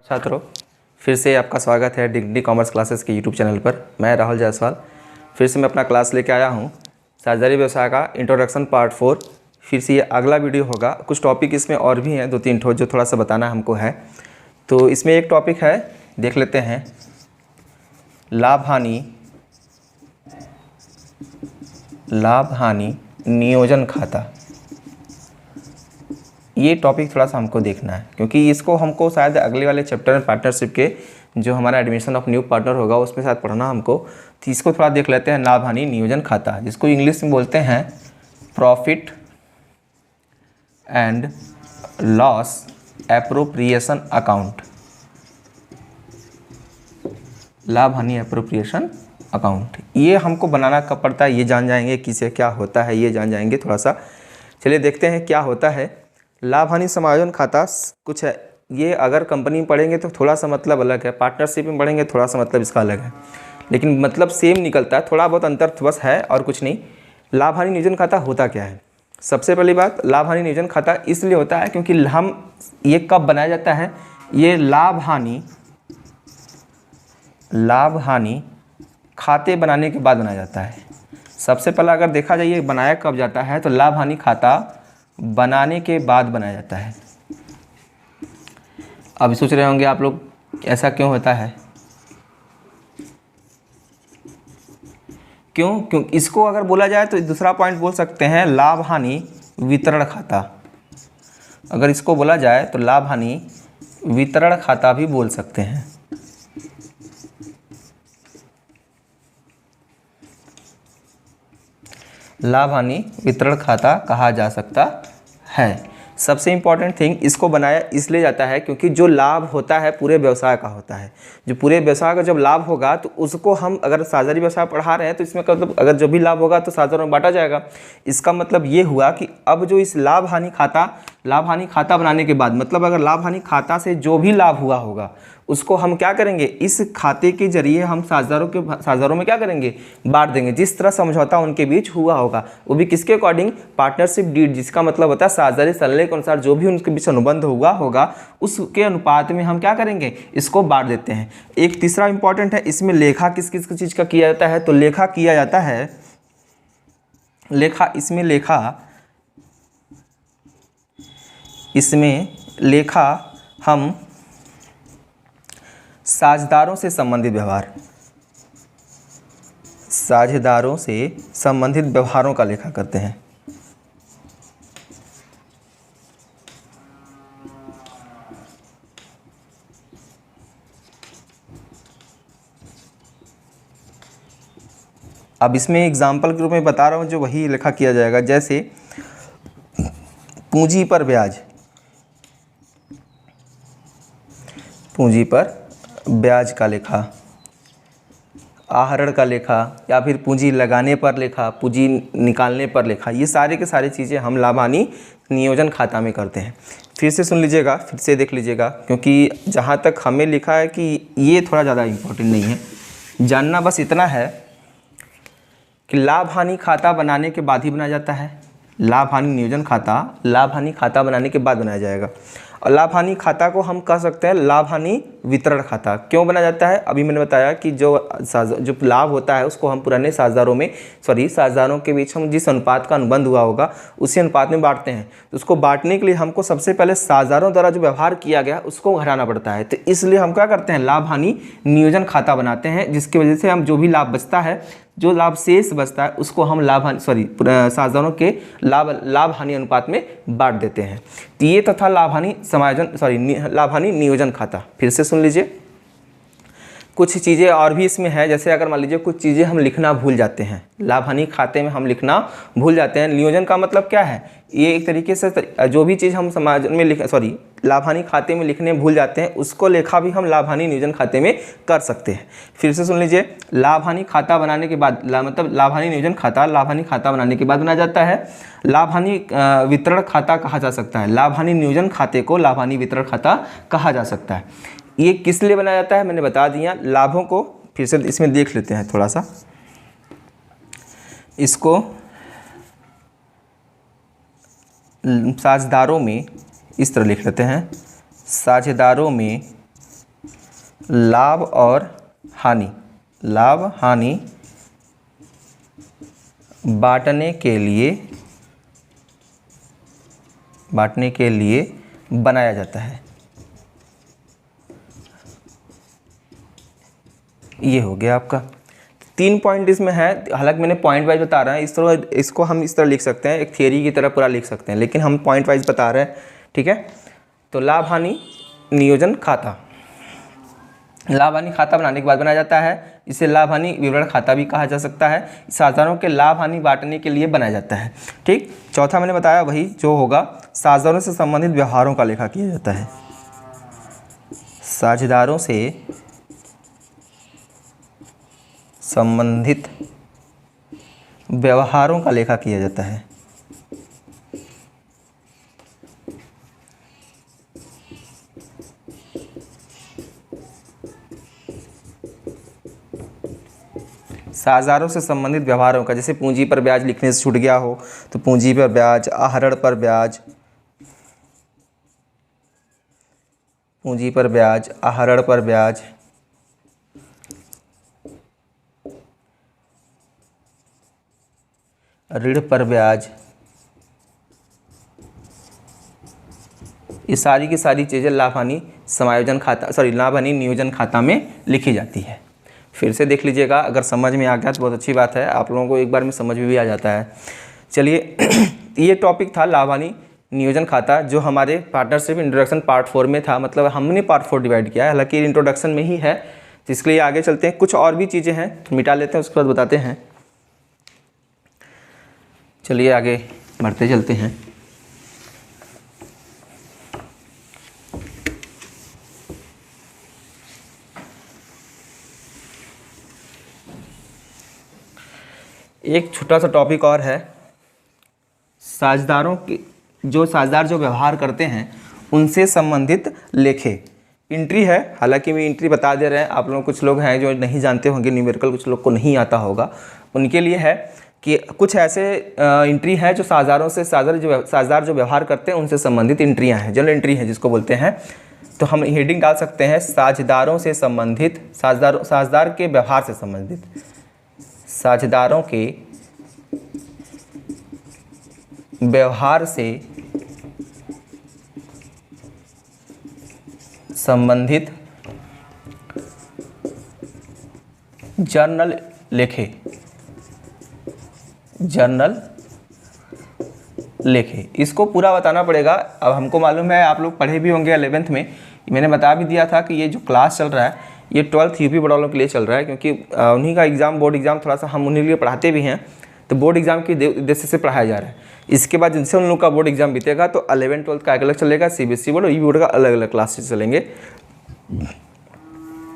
छात्रों, फिर से आपका स्वागत है डिग्री कॉमर्स क्लासेस के यूट्यूब चैनल पर। मैं राहुल जायसवाल फिर से मैं अपना क्लास लेके आया हूँ साझेदारी व्यवसाय का इंट्रोडक्शन पार्ट 4। फिर से ये अगला वीडियो होगा। कुछ टॉपिक इसमें और भी हैं, 2-3 ठो जो थोड़ा सा बताना हमको है। तो इसमें एक टॉपिक है, देख लेते हैं, लाभ हानि नियोजन खाता। ये टॉपिक थोड़ा सा हमको देखना है क्योंकि इसको हमको शायद अगले वाले चैप्टर में पार्टनरशिप के जो हमारा एडमिशन ऑफ न्यू पार्टनर होगा उसमें शायद पढ़ना हमको। तो इसको थोड़ा देख लेते हैं, लाभ हानि नियोजन खाता, जिसको इंग्लिश में बोलते हैं profit and loss appropriation account. लाभ हानि एप्रोप्रिएशन अकाउंट ये हमको बनाना कब पड़ता है, ये जान जाएंगे। किसे क्या होता है ये जान जाएंगे थोड़ा सा। चलिए देखते हैं क्या होता है। लाभ हानि समायोजन खाता कुछ है, ये अगर कंपनी में पढ़ेंगे तो थोड़ा सा मतलब अलग है, पार्टनरशिप में पढ़ेंगे थोड़ा सा मतलब इसका अलग है, लेकिन मतलब सेम निकलता है, थोड़ा बहुत अंतर बस है और कुछ नहीं। लाभ हानि नियोजन खाता होता क्या है? सबसे पहली बात, लाभ हानि नियोजन खाता इसलिए होता है क्योंकि हम ये कब बनाया जाता है, ये लाभ हानि खाते बनाने के बाद बनाया जाता है। सबसे पहला अगर देखा जाए ये बनाया कब जाता है तो लाभ हानि खाता बनाने के बाद बनाया जाता है। अब सोच रहे होंगे आप लोग ऐसा क्यों होता है, क्यों इसको अगर बोला जाए तो दूसरा पॉइंट बोल सकते हैं लाभ हानि वितरण खाता। अगर इसको बोला जाए तो लाभ हानि वितरण खाता भी बोल सकते हैं। लाभ हानि वितरण खाता कहा जा सकता है। सबसे इम्पॉर्टेंट थिंग, इसको बनाया इसलिए जाता है क्योंकि जो लाभ होता है पूरे व्यवसाय का होता है। जो पूरे व्यवसाय का जब लाभ होगा तो उसको हम अगर साझेदारी व्यवसाय पढ़ा रहे हैं तो इसमें मतलब अगर जो भी लाभ होगा तो साझेदारों में बांटा जाएगा। इसका मतलब ये हुआ कि अब जो इस लाभ हानि खाता बनाने के बाद, मतलब अगर लाभ हानि खाता से जो भी लाभ हुआ होगा उसको हम क्या करेंगे, इस खाते के जरिए हम साझेदारों में क्या करेंगे, बांट देंगे। जिस तरह समझौता उनके बीच हुआ होगा वो भी किसके अकॉर्डिंग, पार्टनरशिप डीड, जिसका मतलब होता है साझेदारी सल्ले के अनुसार जो भी उनके बीच अनुबंध हुआ होगा उसके अनुपात में हम क्या करेंगे, इसको बांट देते हैं। एक तीसरा इंपॉर्टेंट है, इसमें लेखा किस किस चीज़ का किया जाता है, तो लेखा किया जाता है, इसमें लेखा हम साझेदारों से संबंधित व्यवहारों का लेखा करते हैं। अब इसमें एग्जाम्पल के रूप में बता रहा हूँ जो वही लेखा किया जाएगा, जैसे पूंजी पर ब्याज का लेखा, आहरण का लेखा, या फिर पूंजी लगाने पर लेखा, पूंजी निकालने पर लेखा, ये सारे के सारी चीज़ें हम लाभ हानि नियोजन खाता में करते हैं। फिर से सुन लीजिएगा, फिर से देख लीजिएगा, क्योंकि जहाँ तक हमें लिखा है कि ये थोड़ा ज़्यादा इम्पोर्टेंट नहीं है, जानना बस इतना है कि लाभ हानि खाता बनाने के बाद ही बनाया जाता है। लाभ हानि नियोजन खाता लाभ हानि खाता बनाने के बाद बनाया जाएगा। और लाभ हानि खाता को हम कह सकते हैं लाभ हानि वितरण खाता। क्यों बनाया जाता है, अभी मैंने बताया कि जो लाभ होता है उसको हम पुराने साझेदारों के बीच हम जिस अनुपात का अनुबंध हुआ होगा उसी अनुपात में बांटते हैं। तो उसको बांटने के लिए हमको सबसे पहले साझेदारों द्वारा जो व्यवहार किया गया उसको घटाना पड़ता है। तो इसलिए हम क्या करते हैं, लाभ हानि नियोजन खाता बनाते हैं, जिसकी वजह से हम जो भी लाभ बचता है, जो लाभ शेष बचता है उसको हम साझेदारों के लाभ हानि अनुपात में बांट देते हैं। तो ये तथा लाभ हानि नियोजन खाता। फिर से सुन लीजिए, कुछ चीज़ें और भी इसमें है, जैसे अगर मान लीजिए कुछ चीज़ें हम लिखना भूल जाते हैं, लाभ हानि खाते में हम लिखना भूल जाते हैं। नियोजन का मतलब क्या है, ये एक तरीके से जो भी चीज़ हम लाभ हानि खाते में लिखने भूल जाते हैं उसको लेखा भी हम लाभ हानि नियोजन खाते में कर सकते हैं। फिर से सुन लीजिए, लाभ हानि खाता बनाने के बाद मतलब लाभ हानि नियोजन खाता लाभ हानि खाता बनाने के बाद बनाया जाता है। लाभ हानि वितरण खाता कहा जा सकता है। लाभ हानि नियोजन खाते को लाभ हानि वितरण खाता कहा जा सकता है। ये किस लिए बनाया जाता है मैंने बता दिया। लाभों को फिर से इसमें देख लेते हैं थोड़ा सा, इसको साझेदारों में इस तरह लिख लेते हैं, साझेदारों में लाभ और हानि, लाभ हानि बांटने के लिए बनाया जाता है। ये हो गया आपका। 3 पॉइंट इसमें है, हालांकि मैंने पॉइंट वाइज बता रहा है, इस तरह इसको हम इस तरह लिख सकते हैं, एक थियरी की तरह पूरा लिख सकते हैं, लेकिन हम पॉइंट वाइज बता रहे हैं, ठीक है। तो लाभ हानि नियोजन खाता, लाभ हानि खाता बनाने के बाद बनाया जाता है, इसे लाभ हानि विवरण खाता भी कहा जा सकता है। साझेदारों के लाभ हानि बांटने के लिए बनाया जाता है, ठीक। चौथा मैंने बताया वही जो होगा, साझेदारों से संबंधित व्यवहारों का लेखा किया जाता है, साझेदारों से संबंधित व्यवहारों का लेखा किया जाता है। साझेदारों से संबंधित व्यवहारों का, जैसे पूंजी पर ब्याज लिखने से छूट गया हो तो पूंजी पर ब्याज, आहरण पर ब्याज, पूंजी पर ब्याज, आहरण पर ब्याज, ऋण पर ब्याज, ये सारी की सारी चीज़ें लाभ हानि समायोजन खाता, लाभ हानि नियोजन खाता में लिखी जाती है। फिर से देख लीजिएगा, अगर समझ में आ गया तो बहुत अच्छी बात है, आप लोगों को एक बार में समझ में भी आ जाता है। चलिए ये टॉपिक था लाभ हानि नियोजन खाता, जो हमारे पार्टनरशिप इंट्रोडक्शन पार्ट 4 में था, मतलब हमने पार्ट 4 डिवाइड किया है, हालांकि इंट्रोडक्शन में ही है, तो इसके लिए आगे चलते हैं। कुछ और भी चीज़ें हैं तो मिटा लेते हैं, उसके बाद बताते हैं। चलिए आगे बढ़ते चलते हैं। एक छोटा सा टॉपिक और है, साझेदारों की, जो साझेदार जो व्यवहार करते हैं उनसे संबंधित लेखे। एंट्री है, हालांकि मैं एंट्री बता दे रहे हैं, आप लोग कुछ लोग हैं जो नहीं जानते होंगे न्यूमेरिकल, कुछ लोग को नहीं आता होगा, उनके लिए है कि कुछ ऐसे एंट्री है जो साझेदार जो व्यवहार करते हैं उनसे संबंधित एंट्रियां हैं, जनरल एंट्री है जिसको बोलते हैं। तो हम हेडिंग डाल सकते हैं साझेदारों से संबंधित, साझेदार के व्यवहार से संबंधित, साझेदारों के व्यवहार से संबंधित जर्नल लेखे, जर्नल लेखे। इसको पूरा बताना पड़ेगा। अब हमको मालूम है, आप लोग पढ़े भी होंगे 11th में, मैंने बता भी दिया था कि ये जो क्लास चल रहा है ये 12th यूपी बोर्ड वालों के लिए चल रहा है, क्योंकि उन्हीं का एग्ज़ाम, बोर्ड एग्ज़ाम थोड़ा सा हम उन्हीं के लिए पढ़ाते भी हैं, तो बोर्ड एग्ज़ाम के उद्देश्य से पढ़ाया जा रहा है। इसके बाद जिनसे उन लोग का बोर्ड एग्ज़ाम बीतेगा तो 11th 12th का अलग चलेगा, सीबीएसई बोर्ड और यूपी बोर्ड का अलग अलग क्लासेस चलेंगे।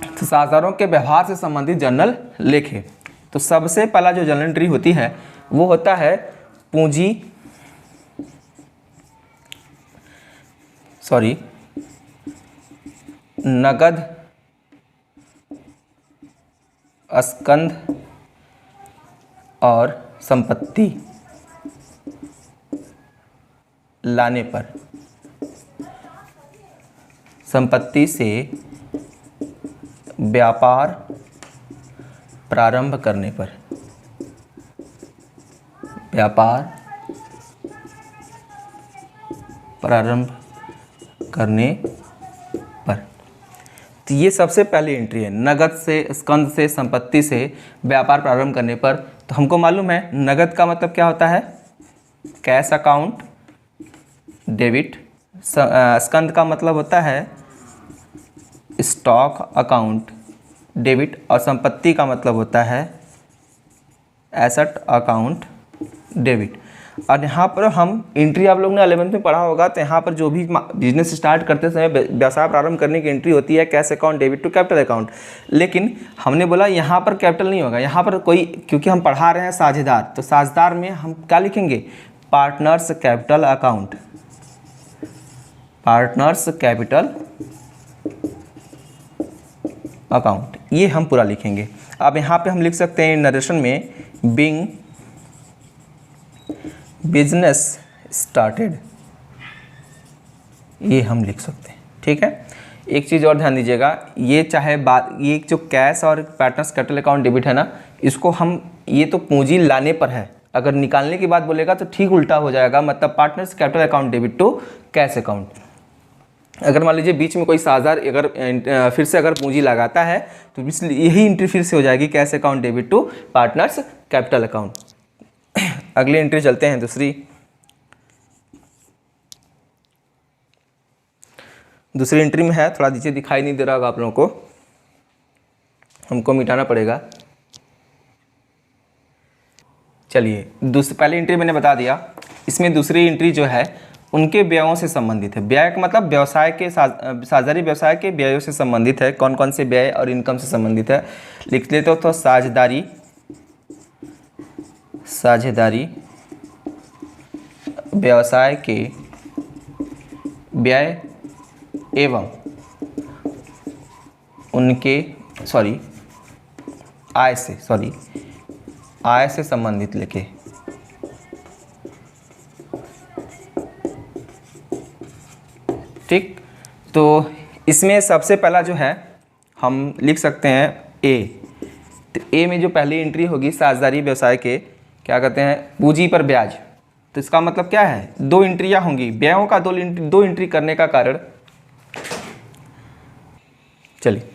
तो साझेदारों के व्यवहार से संबंधित जर्नल लेखे। तो सबसे पहला जो जर्नल एंट्री होती है वो होता है नगद स्कंध और संपत्ति लाने पर, संपत्ति से व्यापार प्रारंभ करने पर, व्यापार प्रारंभ करने पर। तो ये सबसे पहली एंट्री है, नगद से, स्कंध से, संपत्ति से व्यापार प्रारंभ करने पर। तो हमको मालूम है नगद का मतलब क्या होता है, कैश अकाउंट, डेबिट। स्कंध का मतलब होता है स्टॉक अकाउंट, डेबिट। और संपत्ति का मतलब होता है एसेट अकाउंट, डेबिट। और यहाँ पर हम एंट्री, आप लोग ने 11th में पढ़ा होगा, तो यहाँ पर जो भी बिजनेस स्टार्ट करते समय व्यवसाय प्रारंभ करने की एंट्री होती है cash account, debit to capital account. लेकिन हमने बोला यहाँ पर कैपिटल नहीं होगा, यहाँ पर कोई, क्योंकि हम पढ़ा रहे हैं साझेदार, तो साझेदार में हम क्या लिखेंगे, partners capital account, partners capital account, ये हम पूरा लिखेंगे। अब यहाँ पे हम लिख सकते हैं नरेशन में, बीइंग बिजनेस स्टार्टेड, ये हम लिख सकते हैं, ठीक है। एक चीज़ और ध्यान दीजिएगा, ये चाहे बात ये जो कैश और पार्टनर्स कैपिटल अकाउंट डेबिट है ना, इसको हम ये तो पूंजी लाने पर है, अगर निकालने की बात बोलेगा तो ठीक उल्टा हो जाएगा, मतलब partners capital account debit to cash account. अगर मान लीजिए बीच में कोई साझेदार अगर फिर से अगर पूंजी लगाता है तो इसलिए यही एंट्री फिर से हो जाएगी cash account debit to partners capital account. अगली एंट्री चलते हैं दूसरी एंट्री में है, थोड़ा नीचे दिखाई नहीं दे रहा होगा आप लोगों को, हमको मिटाना पड़ेगा। चलिए पहली एंट्री मैंने बता दिया, इसमें दूसरी एंट्री जो है उनके व्ययों से संबंधित है। व्यय का मतलब व्यवसाय के साझेदारी व्यवसाय के व्ययों से संबंधित है। कौन कौन से व्यय और इनकम से संबंधित है लिख लेते हो तो साझेदारी व्यवसाय के व्यय एवं उनके आय से संबंधित लेके ठीक। तो इसमें सबसे पहला जो है हम लिख सकते हैं ए। तो ए में जो पहली एंट्री होगी साझेदारी व्यवसाय के क्या कहते हैं पूंजी पर ब्याज। तो इसका मतलब क्या है, दो एंट्रियां होंगी, व्ययों का दो एंट्री करने का कारण, चलिए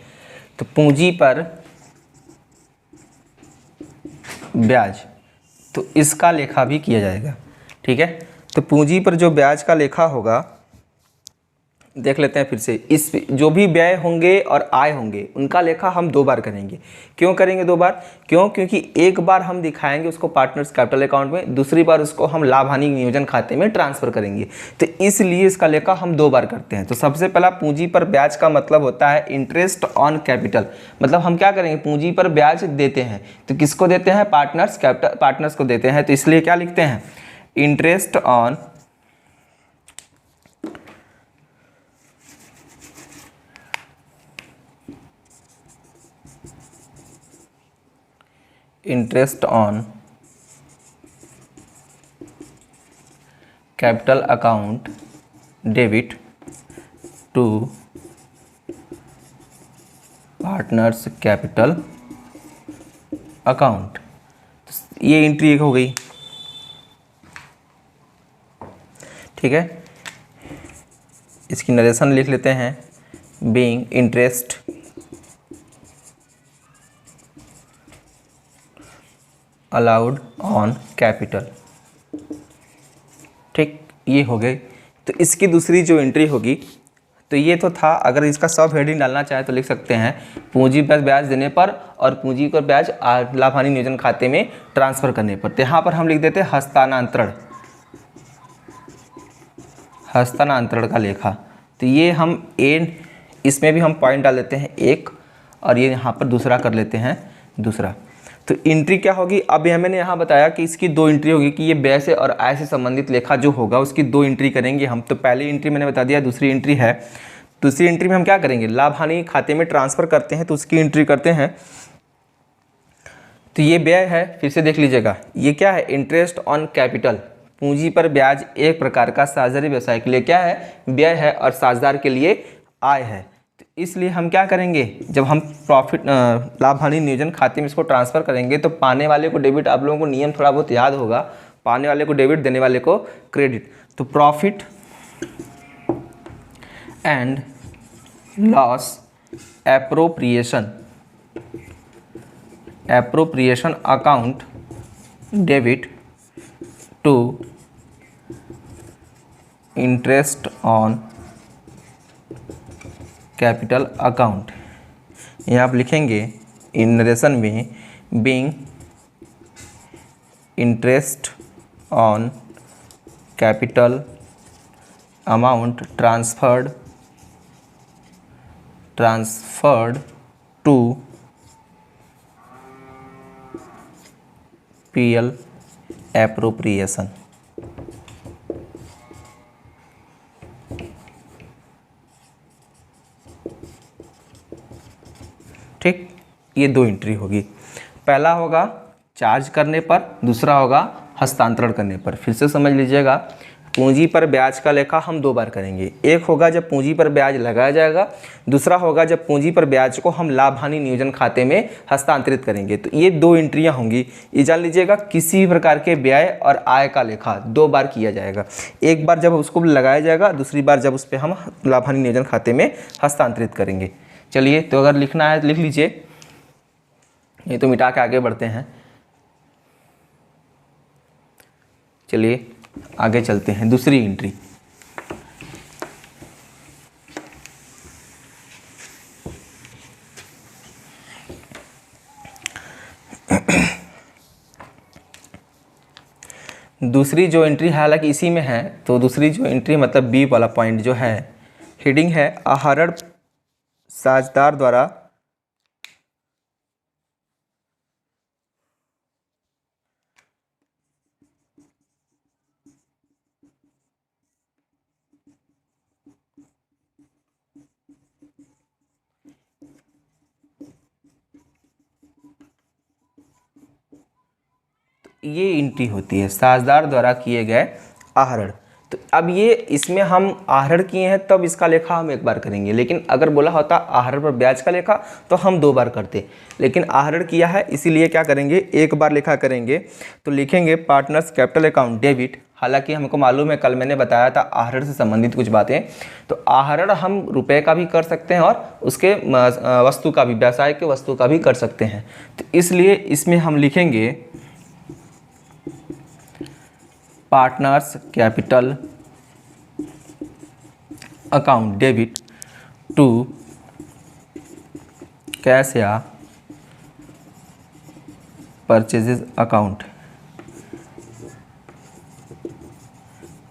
तो पूंजी पर ब्याज, तो इसका लेखा भी किया जाएगा। ठीक है, तो पूंजी पर जो ब्याज का लेखा होगा देख लेते हैं फिर से। इस जो भी व्यय होंगे और आय होंगे उनका लेखा हम दो बार करेंगे। क्यों करेंगे दो बार? क्योंकि एक बार हम दिखाएंगे उसको पार्टनर्स कैपिटल अकाउंट में, दूसरी बार उसको हम लाभ हानि नियोजन खाते में ट्रांसफर करेंगे। तो इसलिए इसका लेखा हम दो बार करते हैं। तो सबसे पहला पूंजी पर ब्याज का मतलब होता है इंटरेस्ट ऑन कैपिटल, मतलब हम क्या करेंगे पूंजी पर ब्याज देते हैं। तो किसको देते हैं? पार्टनर्स को देते हैं। तो इसलिए क्या लिखते हैं? Interest on capital account debit to partners capital account. ये एंट्री एक हो गई। ठीक है, इसकी नरेशन लिख लेते हैं। Being interest allowed on capital. ठीक, ये हो गई। तो इसकी दूसरी जो एंट्री होगी, तो ये तो था, अगर इसका सब हेडिंग डालना चाहे तो लिख सकते हैं पूंजी पर ब्याज देने पर और पूंजी पर ब्याज लाभ हानि नियोजन खाते में ट्रांसफर करने पर। तो यहाँ पर हम लिख देते हैं हस्तांतरण का लेखा। तो ये हम इसमें भी हम पॉइंट डाल देते हैं एक, और ये यहाँ पर दूसरा कर लेते हैं दूसरा। तो एंट्री क्या होगी? अब यह मैंने यहाँ बताया कि इसकी दो एंट्री होगी कि ये व्यय से और आय से संबंधित लेखा जो होगा उसकी दो एंट्री करेंगे हम। तो पहली एंट्री मैंने बता दिया, दूसरी एंट्री है। दूसरी एंट्री में हम क्या करेंगे? लाभ हानि खाते में ट्रांसफर करते हैं, तो उसकी एंट्री करते हैं। तो ये व्यय है, फिर से देख लीजिएगा, ये क्या है? इंटरेस्ट ऑन कैपिटल, पूंजी पर ब्याज एक प्रकार का साझेदारी व्यवसाय के लिए क्या है? व्यय है, और साझेदार के लिए आय है। इसलिए हम क्या करेंगे, जब हम प्रॉफिट लाभ हानि नियोजन खाते में इसको ट्रांसफ़र करेंगे तो पाने वाले को डेबिट, आप लोगों को नियम थोड़ा बहुत याद होगा, पाने वाले को डेबिट, देने वाले को क्रेडिट। तो profit and loss appropriation account debit to interest on capital account. यहाँ आप लिखेंगे इन नरेशन में being interest on capital amount transferred to PL appropriation. ठीक, ये दो एंट्री होगी। पहला होगा चार्ज करने पर, दूसरा होगा हस्तांतरण करने पर। फिर से समझ लीजिएगा, पूंजी पर ब्याज का लेखा हम 2 बार करेंगे। एक होगा जब पूंजी पर ब्याज लगाया जाएगा, दूसरा होगा जब पूंजी पर ब्याज को हम लाभ हानि नियोजन खाते में हस्तांतरित करेंगे। तो ये 2 एंट्रियां होंगी। ये जान लीजिएगा, किसी भी प्रकार के व्यय और आय का लेखा 2 बार किया जाएगा। एक बार जब उसको लगाया जाएगा, दूसरी बार जब उस पर हम लाभ हानि नियोजन खाते में हस्तांतरित करेंगे। चलिए, तो अगर लिखना है तो लिख लीजिए, ये तो मिटा के आगे बढ़ते हैं। चलिए आगे चलते हैं। दूसरी एंट्री, दूसरी जो एंट्री है, हालांकि इसी में है, तो दूसरी जो एंट्री मतलब बी वाला पॉइंट जो है, हेडिंग है आहरण साझेदार द्वारा ये एंट्री होती है साझेदार द्वारा किए गए आहरण। तो अब ये इसमें हम आहरण किए हैं तब इसका लेखा हम 1 बार करेंगे, लेकिन अगर बोला होता आहरण पर ब्याज का लेखा तो हम 2 बार करते, लेकिन आहरण किया है इसीलिए क्या करेंगे, 1 बार लेखा करेंगे। तो लिखेंगे पार्टनर्स कैपिटल अकाउंट डेबिट। हालांकि हमको मालूम है, कल मैंने बताया था आहरण से संबंधित कुछ बातें, तो आहरण हम रुपए का भी कर सकते हैं और उसके वस्तु का भी, व्यवसाय के वस्तु का भी कर सकते हैं। तो इसलिए इसमें हम लिखेंगे partners capital account debit to cash या purchases account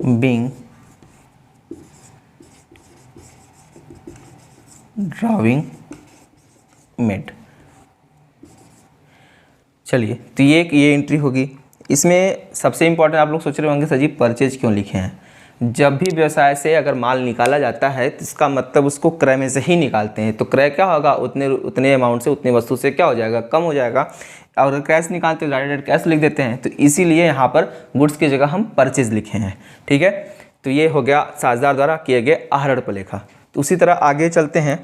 being drawing made. चलिए, तो ये एंट्री होगी। इसमें सबसे इम्पॉर्टेंट आप लोग सोच रहे होंगे, सर जी परचेज क्यों लिखे हैं? जब भी व्यवसाय से अगर माल निकाला जाता है तो इसका मतलब उसको क्रय में से ही निकालते हैं। तो क्रय क्या होगा, उतने अमाउंट से, उतने वस्तु से क्या हो जाएगा, कम हो जाएगा। और कैश निकालते हैं, डायरेक्ट कैश लिख देते हैं। तो इसीलिए यहाँ पर गुड्स की जगह हम परचेज लिखे हैं। ठीक है, तो ये हो गया साझेदार द्वारा किए गए आहरण पर लेखा। तो उसी तरह आगे चलते हैं,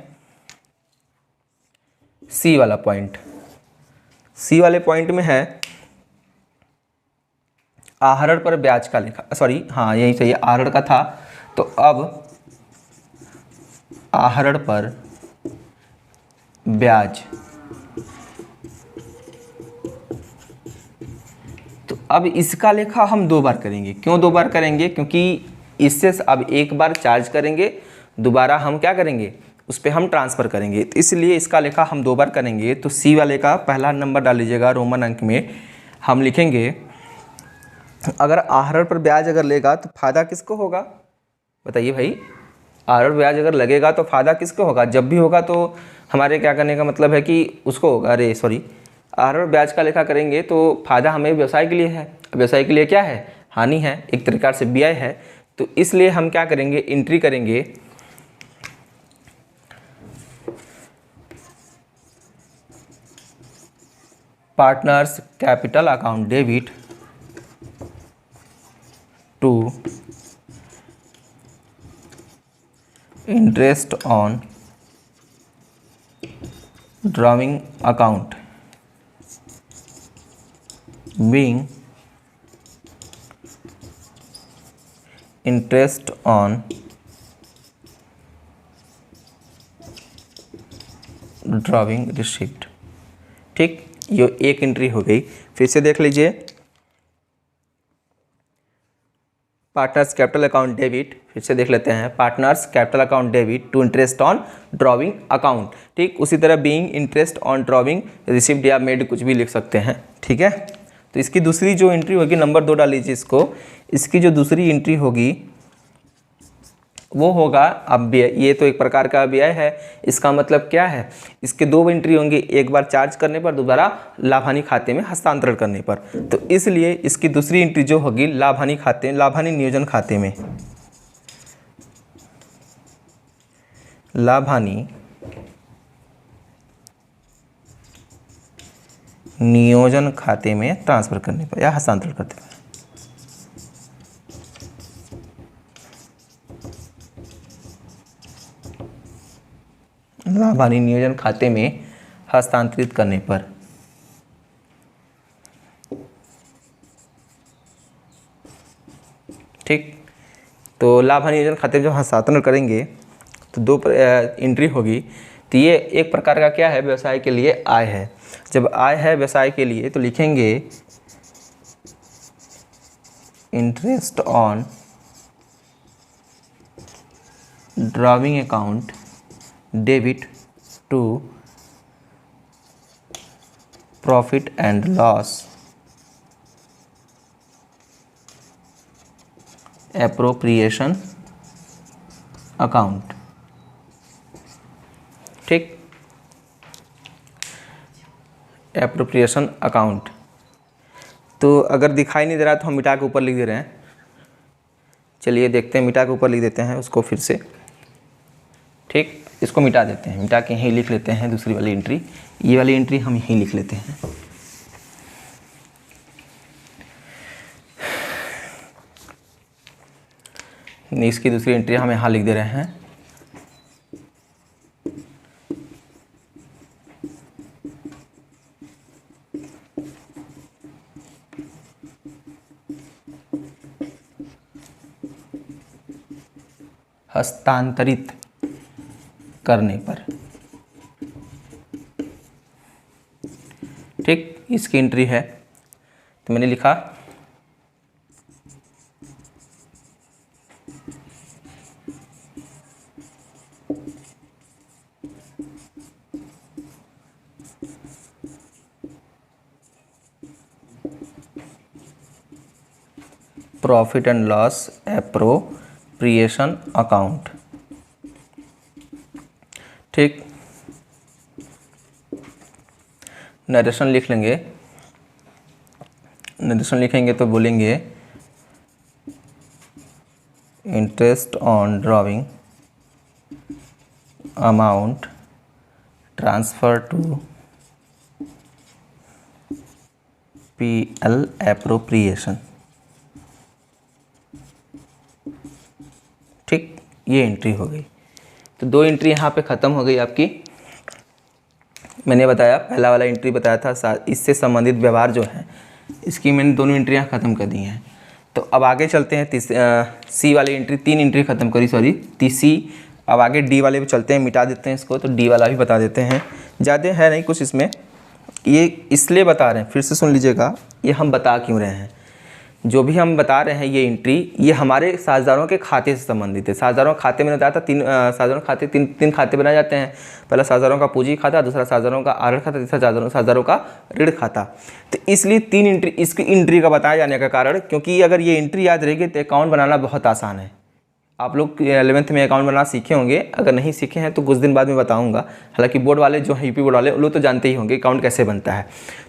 सी वाला पॉइंट। सी वाले पॉइंट में है आहरण पर ब्याज का लेखा, सॉरी हाँ यही सही है, आहरण का था। तो अब आहरण पर ब्याज, तो अब इसका लेखा हम 2 बार करेंगे। क्यों 2 बार करेंगे? क्योंकि इससे अब 1 बार चार्ज करेंगे, दोबारा हम क्या करेंगे, उस पर हम ट्रांसफ़र करेंगे। तो इसलिए इसका लेखा हम 2 बार करेंगे। तो सी वाले का पहला नंबर डाल लीजिएगा, रोमन अंक में हम लिखेंगे अगर आहरण पर ब्याज अगर लेगा तो फ़ायदा किसको होगा, बताइए भाई। आहरण ब्याज अगर लगेगा तो फ़ायदा किसको होगा? जब भी होगा तो हमारे क्या करने का मतलब है कि उसको होगा, अरे सॉरी, आहरण ब्याज का लेखा करेंगे तो फ़ायदा हमें व्यवसाय के लिए है। व्यवसाय के लिए क्या है, हानि है, एक प्रकार से व्यय है। तो इसलिए हम क्या करेंगे, एंट्री करेंगे partners capital account debit to interest on drawing account being interest on drawing receipt. ठीक, ये एक एंट्री हो गई। फिर से देख लीजिए, पार्टनर्स कैपिटल अकाउंट डेबिट, फिर से देख लेते हैं, partners capital account debit to interest on drawing account. ठीक, उसी तरह being interest on drawing receipt या मेड कुछ भी लिख सकते हैं। ठीक है, तो इसकी दूसरी जो एंट्री होगी, नंबर 2 डाल लीजिए इसको, इसकी जो दूसरी एंट्री होगी वो होगा, अब ये तो एक प्रकार का व्यय है, इसका मतलब क्या है, इसके 2 एंट्री होंगी, एक बार चार्ज करने पर, दोबारा लाभ हानि खाते में हस्तांतरण करने पर। तो इसलिए इसकी दूसरी एंट्री जो होगी लाभ हानि खाते, लाभ हानि नियोजन खाते में, लाभ हानि नियोजन खाते में ट्रांसफर करने पर या हस्तांतरण करते पर। लाभ हानि नियोजन खाते में हस्तांतरित करने पर। ठीक, तो लाभ हानि नियोजन खाते में जब हस्तांतरण करेंगे तो दो एंट्री होगी। तो ये एक प्रकार का क्या है, व्यवसाय के लिए आय है। जब आय है व्यवसाय के लिए तो लिखेंगे interest on drawing account debit to profit and loss appropriation account. ठीक, एप्रोप्रिएशन अकाउंट। तो अगर दिखाई नहीं दे रहा तो हम मिटा के ऊपर लिख दे रहे हैं। चलिए देखते हैं, मिटा के ऊपर लिख देते हैं उसको फिर से। ठीक, इसको मिटा देते हैं, मिटा के यहीं लिख लेते हैं दूसरी वाली एंट्री। ये वाली एंट्री हम यहीं लिख लेते हैं। इसकी दूसरी एंट्री हम यहाँ लिख दे रहे हैं। हस्तांतरित करने पर। ठीक, इसकी एंट्री है तो मैंने लिखा profit and loss appropriation account. ठीक, नरेशन लिख लेंगे। नरेशन लिखेंगे तो बोलेंगे interest on drawing amount transfer to PL appropriation. ठीक, ये एंट्री हो गई। तो दो एंट्री यहाँ पे ख़त्म हो गई आपकी। मैंने बताया, पहला वाला एंट्री बताया था, इससे संबंधित व्यवहार जो है इसकी मैंने दोनों एंट्रियाँ ख़त्म कर दी हैं। तो अब आगे चलते हैं। सी वाली एंट्री, तीन एंट्री ख़त्म करी, सॉरी तीसरी। अब आगे डी वाले पे चलते हैं, मिटा देते हैं इसको। तो डी वाला भी बता देते हैं, ज़्यादा है नहीं कुछ इसमें। ये इसलिए बता रहे हैं, फिर से सुन लीजिएगा, ये हम बता क्यों रहे हैं। जो भी हम बता रहे हैं ये एंट्री, ये हमारे साझेदारों के खाते से संबंधित है। साझेदारों खाते में बताया था साझेदारों खाते तीन खाते बनाए जाते हैं। पहला साझेदारों का पूंजी खाता, दूसरा साझेदारों का आरण खाता, तीसरा साझेदारों का ऋण खाता। तो इसलिए तीन एंट्री, इसकी एंट्री का बताया जाने का कारण, क्योंकि अगर ये एंट्री याद रहेगी तो अकाउंट बनाना बहुत आसान है। आप लोग 11th में अकाउंट बनाना सीखे होंगे, अगर नहीं सीखे हैं तो कुछ दिन बाद में बताऊंगा। हालांकि बोर्ड वाले जो हैं, यूपी बोर्ड वाले, लोग तो जानते ही होंगे अकाउंट कैसे बनता है।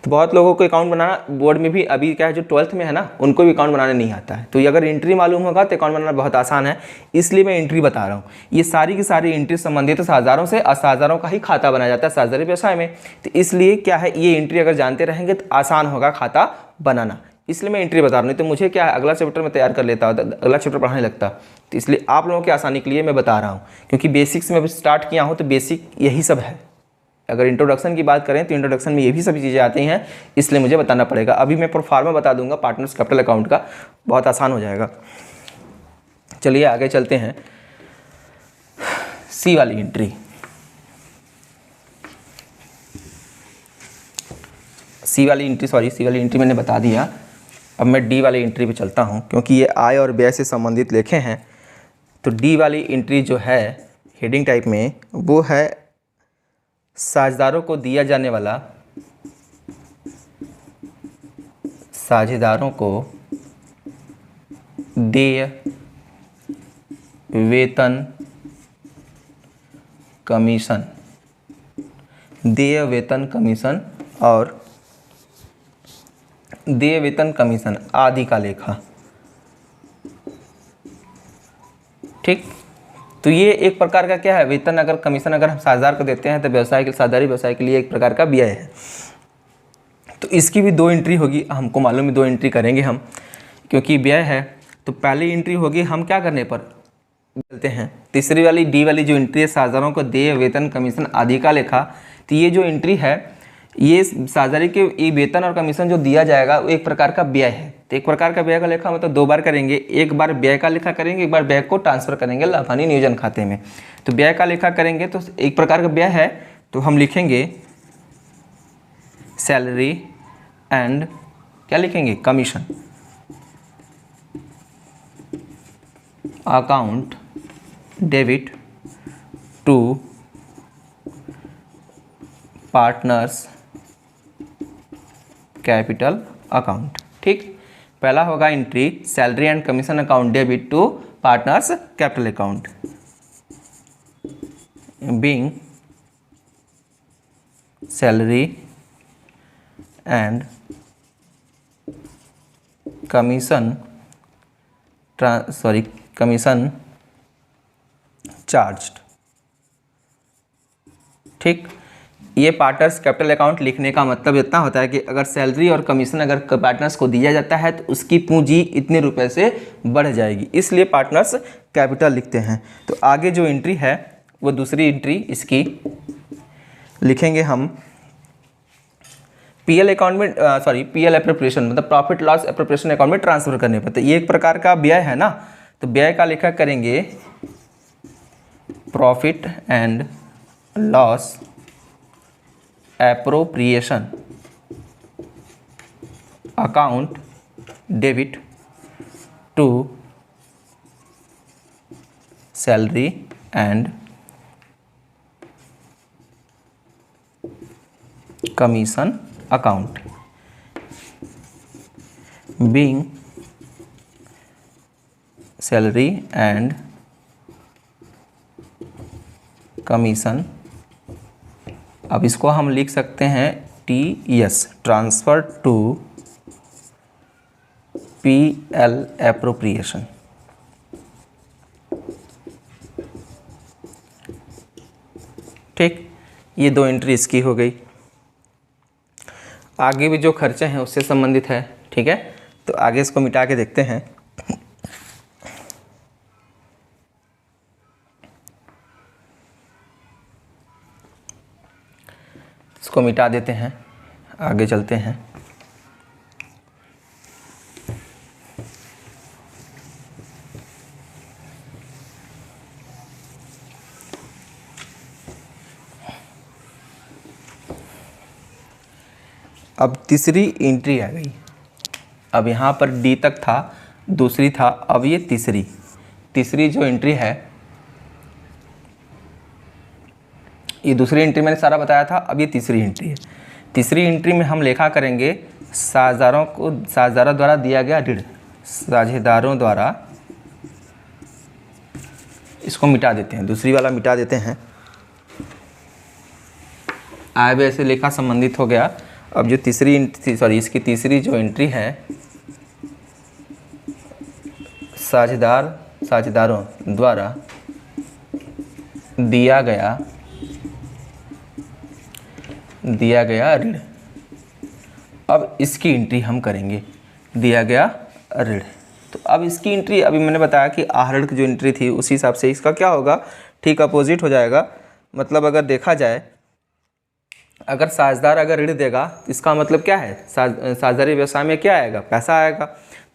तो बहुत लोगों को अकाउंट बनाना बोर्ड में भी, अभी क्या है जो 12th में है ना, उनको भी अकाउंट बनाना नहीं आता है। तो ये अगर एंट्री मालूम होगा तो अकाउंट बनाना बहुत आसान है, इसलिए मैं एंट्री बता रहा हूँ। ये सारी की सारी एंट्री संबंधित है साझेदारों से, और साझेदारों का ही खाता बनाया जाता है साझेदारी व्यवसाय में। तो इसलिए क्या है, ये एंट्री अगर जानते रहेंगे तो आसान होगा खाता बनाना, इसलिए मैं एंट्री बता रहा हूँ। नहीं तो मुझे क्या है, अगला चैप्टर में तैयार कर लेता, अगला चैप्टर पढ़ाने लगता। तो इसलिए आप लोगों की आसानी के लिए मैं बता रहा हूँ, क्योंकि बेसिक्स में अभी स्टार्ट किया हूँ तो बेसिक यही सब है। अगर इंट्रोडक्शन की बात करें तो इंट्रोडक्शन में ये भी सभी चीज़ें आती हैं, इसलिए मुझे बताना पड़ेगा। अभी मैं प्रोफार्मा बता दूंगा पार्टनर्स कैपिटल अकाउंट का, बहुत आसान हो जाएगा। चलिए आगे चलते हैं। सी वाली एंट्री, सी वाली एंट्री मैंने बता दिया। अब मैं डी वाली एंट्री पे चलता हूँ, क्योंकि ये आय और व्यय से संबंधित लेखे हैं। तो डी वाली एंट्री जो है हेडिंग टाइप में, वो है साझेदारों को दिया जाने वाला, साझेदारों को देय वेतन कमीशन, देय वेतन कमीशन और देय वेतन कमीशन आदि का लेखा। ठीक, तो ये एक प्रकार का क्या है, वेतन अगर कमीशन अगर हम साझेदार को देते हैं तो व्यवसाय के, साझेदारी व्यवसाय के लिए एक प्रकार का व्यय है। तो इसकी भी दो एंट्री होगी, हमको मालूम है दो एंट्री करेंगे हम, क्योंकि व्यय है। तो पहली एंट्री होगी हम क्या करने पर, चलते हैं तीसरी वाली डी वाली जो एंट्री है, साझेदारों को देय वेतन कमीशन आदि का लेखा। तो ये जो एंट्री है, ये साझेदारी के ये वेतन और कमीशन जो दिया जाएगा वो एक प्रकार का व्यय है। तो एक प्रकार का व्यय का लेखा मतलब दो बार करेंगे, एक बार व्यय का लेखा करेंगे, एक बार व्यय को ट्रांसफर करेंगे लाभ हानि नियोजन खाते में। तो व्यय का लेखा करेंगे तो एक प्रकार का व्यय है, तो हम लिखेंगे सैलरी एंड क्या लिखेंगे, commission account debit to partners capital account. ठीक, पहला होगा entry salary and commission account debit to partners capital account being salary and commission commission charged. ठीक, ये पार्टनर्स कैपिटल अकाउंट लिखने का मतलब इतना होता है कि अगर सैलरी और कमीशन अगर पार्टनर्स को दिया जाता है तो उसकी पूंजी इतने रुपए से बढ़ जाएगी, इसलिए पार्टनर्स कैपिटल लिखते हैं। तो आगे जो एंट्री है वो दूसरी एंट्री इसकी लिखेंगे हम पीएल अकाउंट में, पीएल एप्रोप्रिएशन मतलब प्रॉफिट लॉस एप्रोप्रिएशन अकाउंट में ट्रांसफर करने पर। तो ये एक प्रकार का व्यय है ना, तो व्यय का लेखा करेंगे profit and loss appropriation account debit to salary and commission account being salary and commission. अब इसको हम लिख सकते हैं TS transfer to PL appropriation. ठीक, ये दो एंट्री इसकी हो गई। आगे भी जो खर्चे हैं उससे संबंधित है। ठीक है, तो आगे इसको मिटा के देखते हैं। इसको मिटा देते हैं, आगे चलते हैं। अब तीसरी एंट्री आ गई। अब यहाँ पर डी तक था, दूसरी था, अब ये तीसरी जो एंट्री है, ये दूसरी एंट्री मैंने सारा बताया था, अब ये तीसरी एंट्री है। तीसरी एंट्री में हम लेखा करेंगे साझेदारों द्वारा दिया गया ऋण, साझेदारों द्वारा, इसको मिटा देते हैं, दूसरी वाला मिटा देते हैं, आय व्यय से लेखा संबंधित हो गया। अब जो इसकी तीसरी जो एंट्री है, साझेदारों द्वारा दिया गया ऋण। अब इसकी एंट्री हम करेंगे दिया गया ऋण। तो अब इसकी एंट्री, अभी मैंने बताया कि आहरण की जो एंट्री थी उसी हिसाब से इसका क्या होगा, ठीक अपोजिट हो जाएगा। मतलब अगर देखा जाए, अगर साझेदार अगर ऋण देगा तो इसका मतलब क्या है, साझेदारी व्यवसाय में क्या आएगा, पैसा आएगा।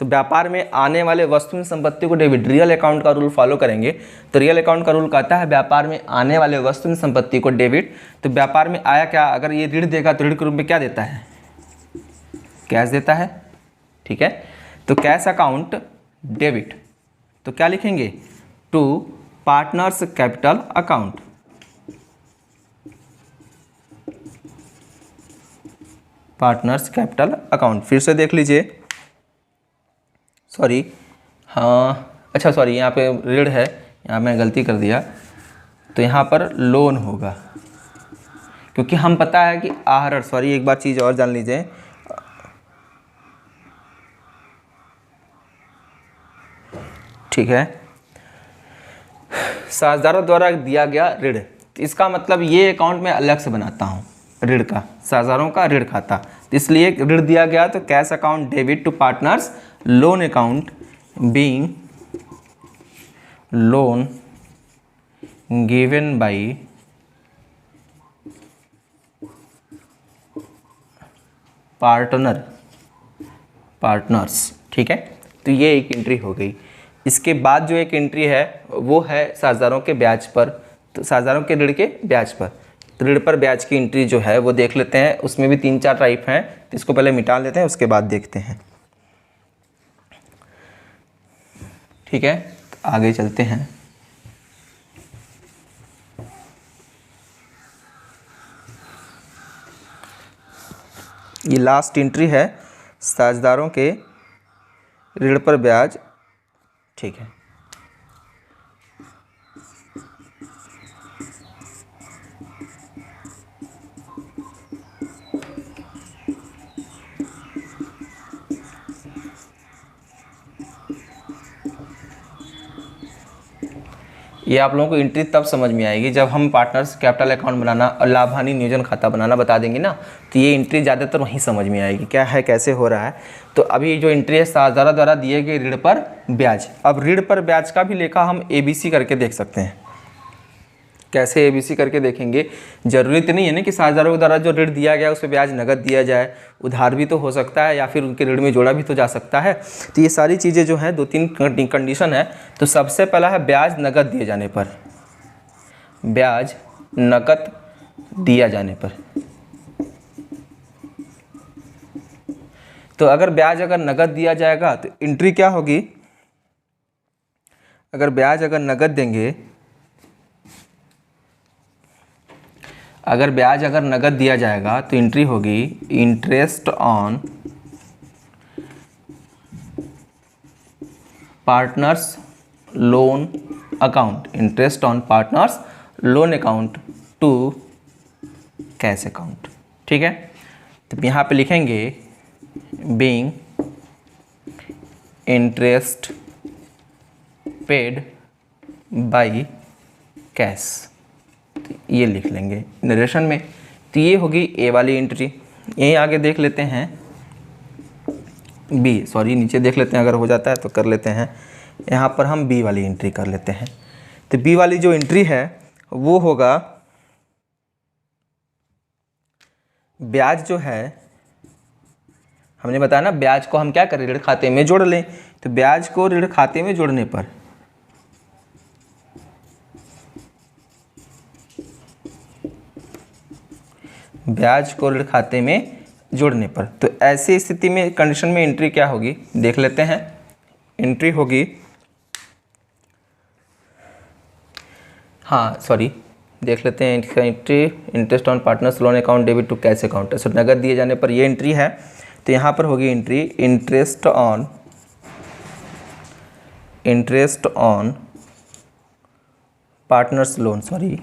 तो व्यापार में आने वाले वस्तु संपत्ति को डेबिट, रियल अकाउंट का रूल फॉलो करेंगे। तो रियल अकाउंट का रूल कहता है व्यापार में आने वाले वस्तु संपत्ति को डेबिट। तो व्यापार में आया क्या, अगर ये ऋण देगा तो ऋण के रूप में क्या देता है, कैश देता है। ठीक है, तो कैश अकाउंट डेबिट, तो क्या लिखेंगे, to partners capital account. Partners capital account, फिर से देख लीजिए, यहाँ पे ऋण है, यहाँ मैं गलती कर दिया, तो यहाँ पर लोन होगा, क्योंकि हम पता है कि आहरण, एक बार चीज़ और जान लीजिए, ठीक है, साझेदारों द्वारा दिया गया ऋण, तो इसका मतलब ये अकाउंट मैं अलग से बनाता हूँ ऋण का, साझेदारों का ऋण खाता, तो इसलिए ऋण दिया गया तो cash account debit to partners loan account being loan given by partners, ठीक है। तो ये एक एंट्री हो गई। इसके बाद जो एक एंट्री है वो है साझेदारों के ब्याज पर, तो साझेदारों के ऋण के ब्याज पर। तो ऋण पर ब्याज की एंट्री जो है वो देख लेते हैं, उसमें भी 3-4 टाइप हैं, तो इसको पहले मिटा लेते हैं, उसके बाद देखते हैं, ठीक है। तो आगे चलते हैं। ये लास्ट एंट्री है साझेदारों के ऋण पर ब्याज, ठीक है। ये आप लोगों को एंट्री तब समझ में आएगी जब हम पार्टनर्स कैपिटल अकाउंट बनाना और लाभ हानि नियोजन खाता बनाना बता देंगे ना, तो ये एंट्री ज़्यादातर वहीं समझ में आएगी, क्या है कैसे हो रहा है। तो अभी जो एंट्री है साझेदारों द्वारा दिए गए ऋण पर ब्याज। अब ऋण पर ब्याज का भी लेखा हम ABC करके देख सकते हैं। कैसे ABC करके देखेंगे, जरूरी तो नहीं है ना कि साझेदारों के द्वारा जो ऋण दिया गया उस पर ब्याज नगद दिया जाए, उधार भी तो हो सकता है या फिर उनके ऋण में जोड़ा भी तो जा सकता है। तो ये सारी चीज़ें जो हैं 2-3 कंडीशन है। तो सबसे पहला है ब्याज नगद दिए जाने पर, ब्याज नगद दिया जाने पर। तो अगर ब्याज अगर नगद दिया जाएगा तो एंट्री क्या होगी, अगर ब्याज अगर नगद देंगे, अगर ब्याज अगर नगद दिया जाएगा तो एंट्री होगी interest on partners loan account, interest on partners loan account to cash account, ठीक है। तो यहाँ पे लिखेंगे being interest paid by cash, ये लिख लेंगे नरेशन में। तो ये होगी ए वाली एंट्री। यहीं आगे देख लेते हैं बी, सॉरी नीचे देख लेते हैं, अगर हो जाता है तो कर लेते हैं। यहाँ पर हम बी वाली एंट्री कर लेते हैं। तो बी वाली जो एंट्री है वो होगा, ब्याज जो है हमने बताया ना, ब्याज को हम क्या करें, ऋण खाते में जोड़ लें। तो ब्याज को ऋण खाते में जोड़ने पर ब्याज को ऋण खाते में जोड़ने पर, तो ऐसी स्थिति में कंडीशन में एंट्री क्या होगी देख लेते हैं। एंट्री होगी, हाँ सॉरी देख लेते हैं entry, interest on partners loan account debit to cash account, तो नगद दिए जाने पर ये एंट्री है। तो यहाँ पर होगी entry interest on partners loan, sorry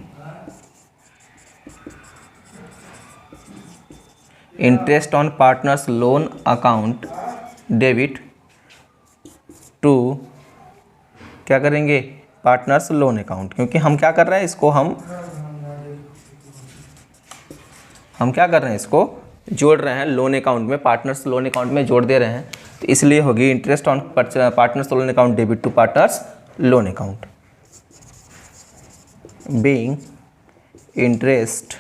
interest on partners loan account debit to क्या करेंगे, पार्टनर्स लोन अकाउंट, क्योंकि हम क्या कर रहे हैं, इसको हम क्या कर रहे हैं, इसको जोड़ रहे हैं लोन अकाउंट में, पार्टनर्स लोन अकाउंट में जोड़ दे रहे हैं। तो इसलिए होगी interest on partners loan account debit to partners loan account, being interest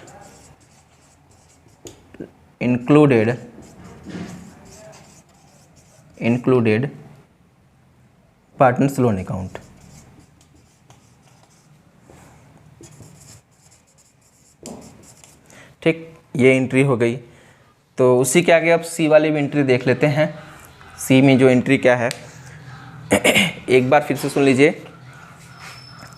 included partners loan account. ठीक, ये एंट्री हो गई। तो उसी के आगे अब सी वाली भी एंट्री देख लेते हैं। सी में जो एंट्री क्या है एक बार फिर से सुन लीजिए।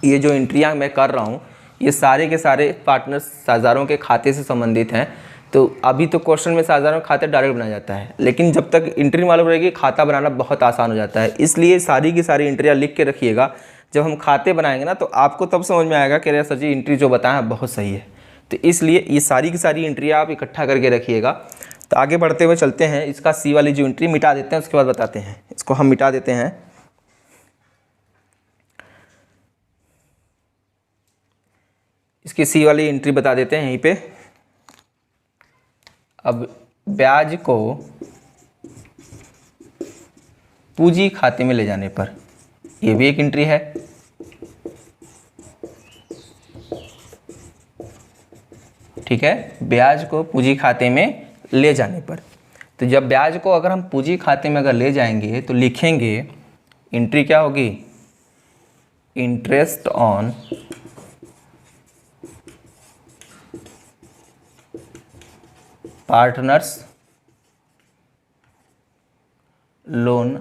ये जो एंट्रियाँ मैं कर रहा हूँ ये सारे के सारे पार्टनर्स साझेदारों के खाते से संबंधित हैं। तो अभी तो क्वेश्चन में साझेदारों का खाता डायरेक्ट बनाया जाता है, लेकिन जब तक एंट्री मालूम रहेगी खाता बनाना बहुत आसान हो जाता है। इसलिए सारी की सारी एंट्रियाँ लिख के रखिएगा, जब हम खाते बनाएंगे ना तो आपको तब समझ में आएगा कि अरे सर जी एंट्री जो बताया बहुत सही है। तो इसलिए ये सारी की सारी एंट्रियाँ आप इकट्ठा करके रखिएगा। तो आगे बढ़ते हुए चलते हैं, इसका सी वाली जो एंट्री मिटा देते हैं, उसके बाद बताते हैं। इसको हम मिटा देते हैं। इसकी सी वाली एंट्री बता देते हैं यहीं पे। अब ब्याज को पूंजी खाते में ले जाने पर, ये भी एक एंट्री है। ठीक है, ब्याज को पूंजी खाते में ले जाने पर। तो जब ब्याज को अगर हम पूंजी खाते में अगर ले जाएंगे तो लिखेंगे एंट्री क्या होगी, interest on partners loan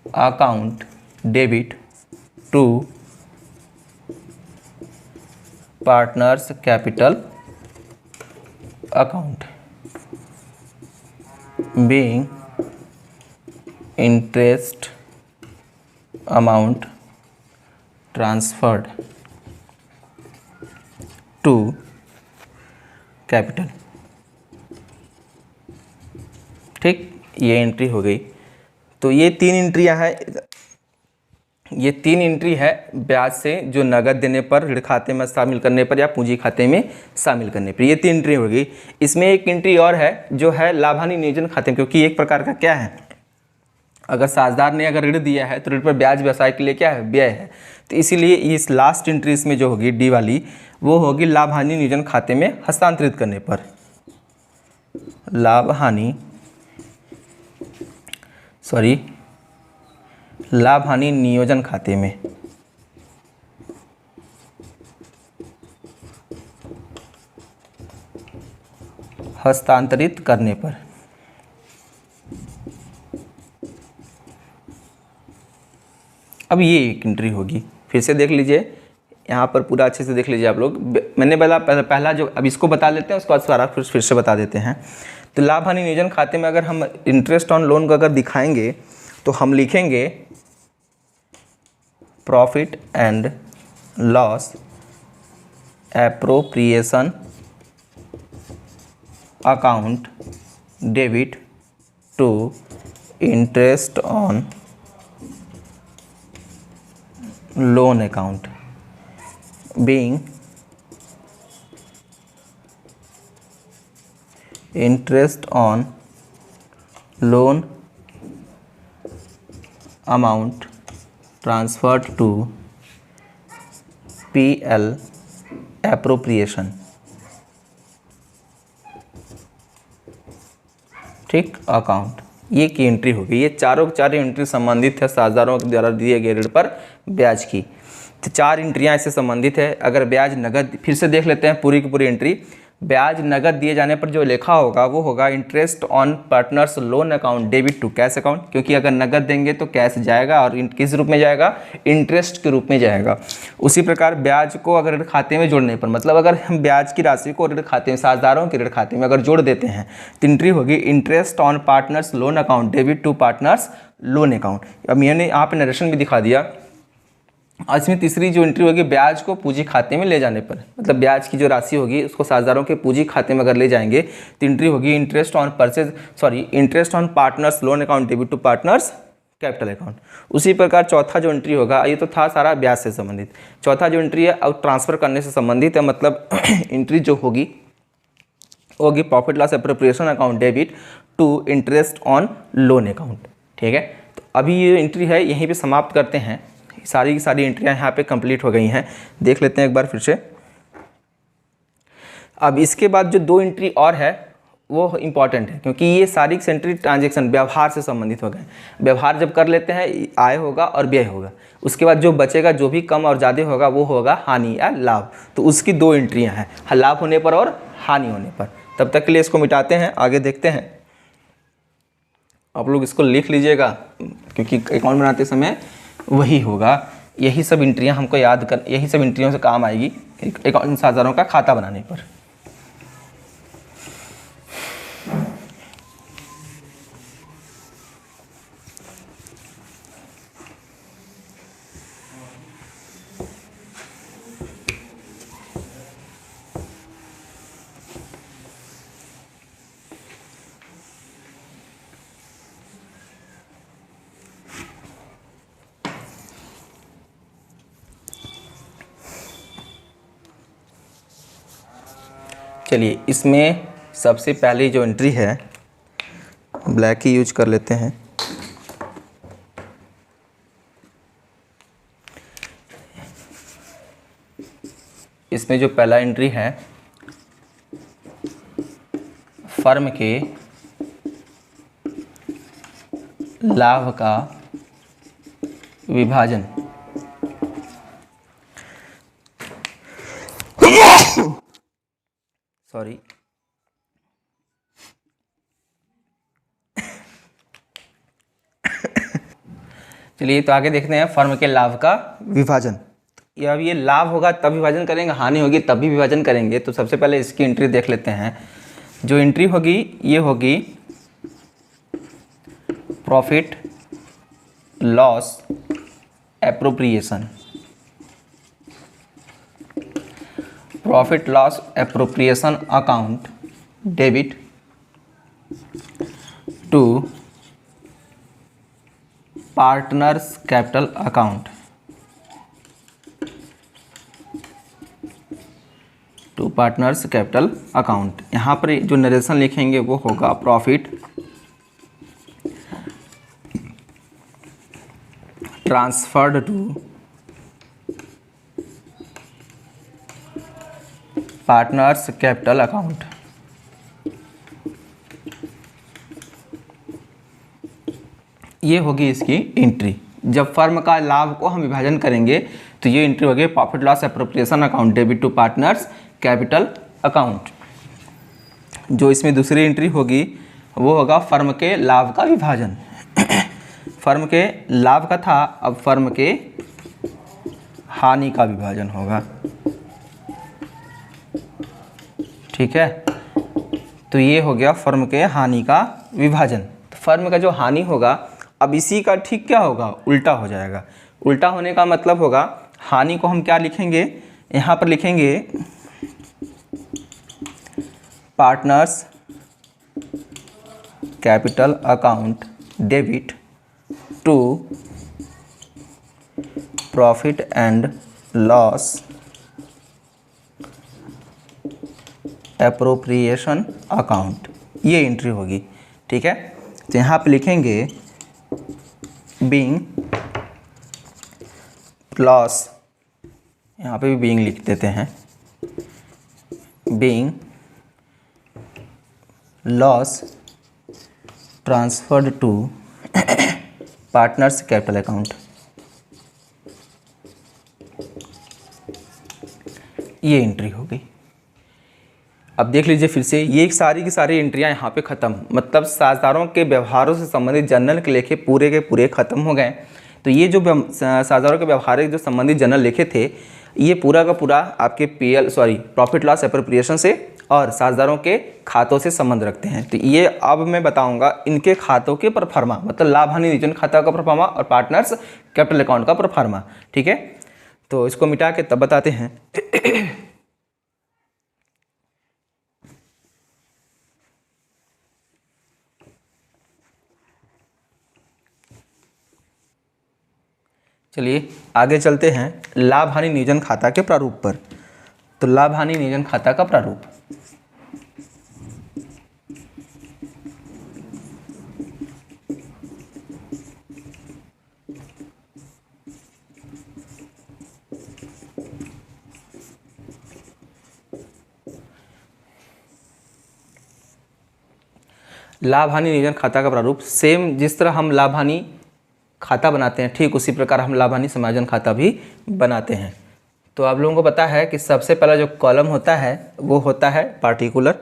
account debit to partners capital account being interest amount transferred to capital। ठीक, ये एंट्री हो गई। तो ये तीन एंट्रियां हैं, ये तीन एंट्री है ब्याज से जो नगद देने पर, ऋण खाते में शामिल करने पर या पूंजी खाते में शामिल करने पर, ये तीन एंट्री होगी। इसमें एक एंट्री और है जो है लाभानी नियोजन खाते में, क्योंकि एक प्रकार का क्या है, अगर साझेदार ने अगर ऋण दिया है तो ऋण पर ब्याज व्यवसाय के लिए क्या है, व्यय है। तो इसीलिए इस लास्ट एंट्री इसमें जो होगी डी वाली, वो होगी लाभानी नियोजन खाते में हस्तांतरित करने पर, लाभानी नियोजन खाते में हस्तांतरित करने पर। अब ये एक एंट्री होगी, फिर से देख लीजिए, यहाँ पर पूरा अच्छे से देख लीजिए आप लोग। मैंने पहला जो, अब इसको बता लेते हैं, उसके बाद सारा फिर से बता देते हैं। तो लाभ हानि नियोजन खाते में अगर हम इंटरेस्ट ऑन लोन को अगर दिखाएंगे तो हम लिखेंगे profit and loss appropriation account debit to interest on loan account being interest on loan amount transferred to PL appropriation। ठीक, अकाउंट, ये की एंट्री होगी। ये चारों एंट्री संबंधित है साझेदारों के द्वारा दिए गए ऋण पर ब्याज की। तो चार एंट्रियां इससे संबंधित है। अगर ब्याज नगद, फिर से देख लेते हैं पूरी की पूरी एंट्री। ब्याज नगद दिए जाने पर जो लेखा होगा वो होगा interest on partners loan account debit to cash account, क्योंकि अगर नगद देंगे तो कैश जाएगा और किस रूप में जाएगा, इंटरेस्ट के रूप में जाएगा। उसी प्रकार ब्याज को अगर ऋण खाते में जोड़ने पर, मतलब अगर हम ब्याज की राशि को ऋण खाते में, साझेदारों के ऋण खाते में अगर जोड़ देते हैं तो एंट्री होगी interest on partners loan account debit to partners loan account. अब मैंने यहाँ पे नरेशन भी दिखा दिया। इसमें तीसरी जो एंट्री होगी ब्याज को पूंजी खाते में ले जाने पर, मतलब ब्याज की जो राशि होगी उसको साझेदारों के पूंजी खाते में अगर ले जाएंगे तो एंट्री होगी interest on partners loan account debit to partners capital account. उसी प्रकार चौथा जो एंट्री होगा, ये तो था सारा ब्याज से संबंधित। चौथा जो एंट्री है अब ट्रांसफर करने से संबंधित है, मतलब एंट्री जो होगी वो होगी profit loss appropriation account debit to interest on loan account. ठीक है, तो अभी ये एंट्री है यहीं पे समाप्त करते हैं। सारी की सारी एंट्रियां यहाँ पे कंप्लीट हो गई हैं, देख लेते हैं एक बार फिर से। अब इसके बाद जो दो एंट्री और है वो इम्पॉर्टेंट है, क्योंकि ये सारी एंट्री ट्रांजैक्शन व्यवहार से संबंधित हो गए। व्यवहार जब कर लेते हैं, आय होगा और व्यय होगा, उसके बाद जो बचेगा, जो भी कम और ज़्यादा होगा वो होगा हानि या लाभ। तो उसकी दो एंट्रियाँ हैं, लाभ होने पर और हानि होने पर। तब तक के लिए इसको मिटाते हैं, आगे देखते हैं। आप लोग इसको लिख लीजिएगा, क्योंकि अकाउंट बनाते समय वही होगा। यही सब एंट्रियां हमको याद कर, यही सब एंट्रियों से काम आएगी अकाउंट साझेदारों का खाता बनाने पर। चलिए, इसमें सबसे पहली जो एंट्री है, ब्लैक ही यूज कर लेते हैं। इसमें जो पहला एंट्री है फर्म के लाभ का विभाजन सॉरी चलिए तो आगे देखते हैं फर्म के लाभ का विभाजन। अब ये लाभ होगा तब विभाजन करेंगे, हानि होगी तब भी विभाजन करेंगे। तो सबसे पहले इसकी एंट्री देख लेते हैं। जो एंट्री होगी ये होगी profit loss appropriation. Profit loss appropriation account debit to partners capital account to partners capital account. यहाँ पर जो नरेशन लिखेंगे वो होगा profit transferred to partners capital account. ये होगी इसकी एंट्री। जब फर्म का लाभ को हम विभाजन करेंगे तो ये एंट्री होगी profit loss appropriation account debit to partners capital account. जो इसमें दूसरी एंट्री होगी वो होगा फर्म के लाभ का विभाजन। फर्म के लाभ का था, अब फर्म के हानि का विभाजन होगा। ठीक है, तो ये हो गया फर्म के हानि का विभाजन। तो फर्म का जो हानि होगा अब इसी का ठीक क्या होगा, उल्टा हो जाएगा। उल्टा होने का मतलब होगा हानि को हम क्या लिखेंगे, यहाँ पर लिखेंगे partners capital account debit to profit and loss appropriation account. ये एंट्री होगी। ठीक है, तो यहाँ पे लिखेंगे बीइंग लॉस, यहाँ पे भी बीइंग लिख देते हैं, being loss transferred to partners capital account. ये एंट्री हो गई। अब देख लीजिए फिर से, ये सारी की सारी एंट्रियां यहाँ पे ख़त्म, मतलब साझेदारों के व्यवहारों से संबंधित जर्नल के लेखे पूरे के पूरे ख़त्म हो गए। तो ये जो साझेदारों के व्यवहारिक जो संबंधित जर्नल लिखे थे ये पूरा का पूरा आपके प्रॉफिट लॉस एप्रोप्रिएशन से और साझेदारों के खातों से संबंध रखते हैं। तो ये अब मैं बताऊंगा इनके खातों के परफॉर्मा, मतलब लाभ हानि नियोजन खाता का परफॉर्मा और पार्टनर्स कैपिटल अकाउंट का परफॉर्मा। ठीक है, तो इसको मिटा के तब बताते हैं। चलिए आगे चलते हैं लाभ हानि नियोजन खाता के प्रारूप पर। तो लाभ हानि नियोजन खाता का प्रारूप, लाभ हानि नियोजन खाता का प्रारूप सेम जिस तरह हम लाभ हानि खाता बनाते हैं ठीक उसी प्रकार हम लाभ हानि समायोजन खाता भी बनाते हैं। तो आप लोगों को पता है कि सबसे पहला जो कॉलम होता है वो होता है पार्टिकुलर,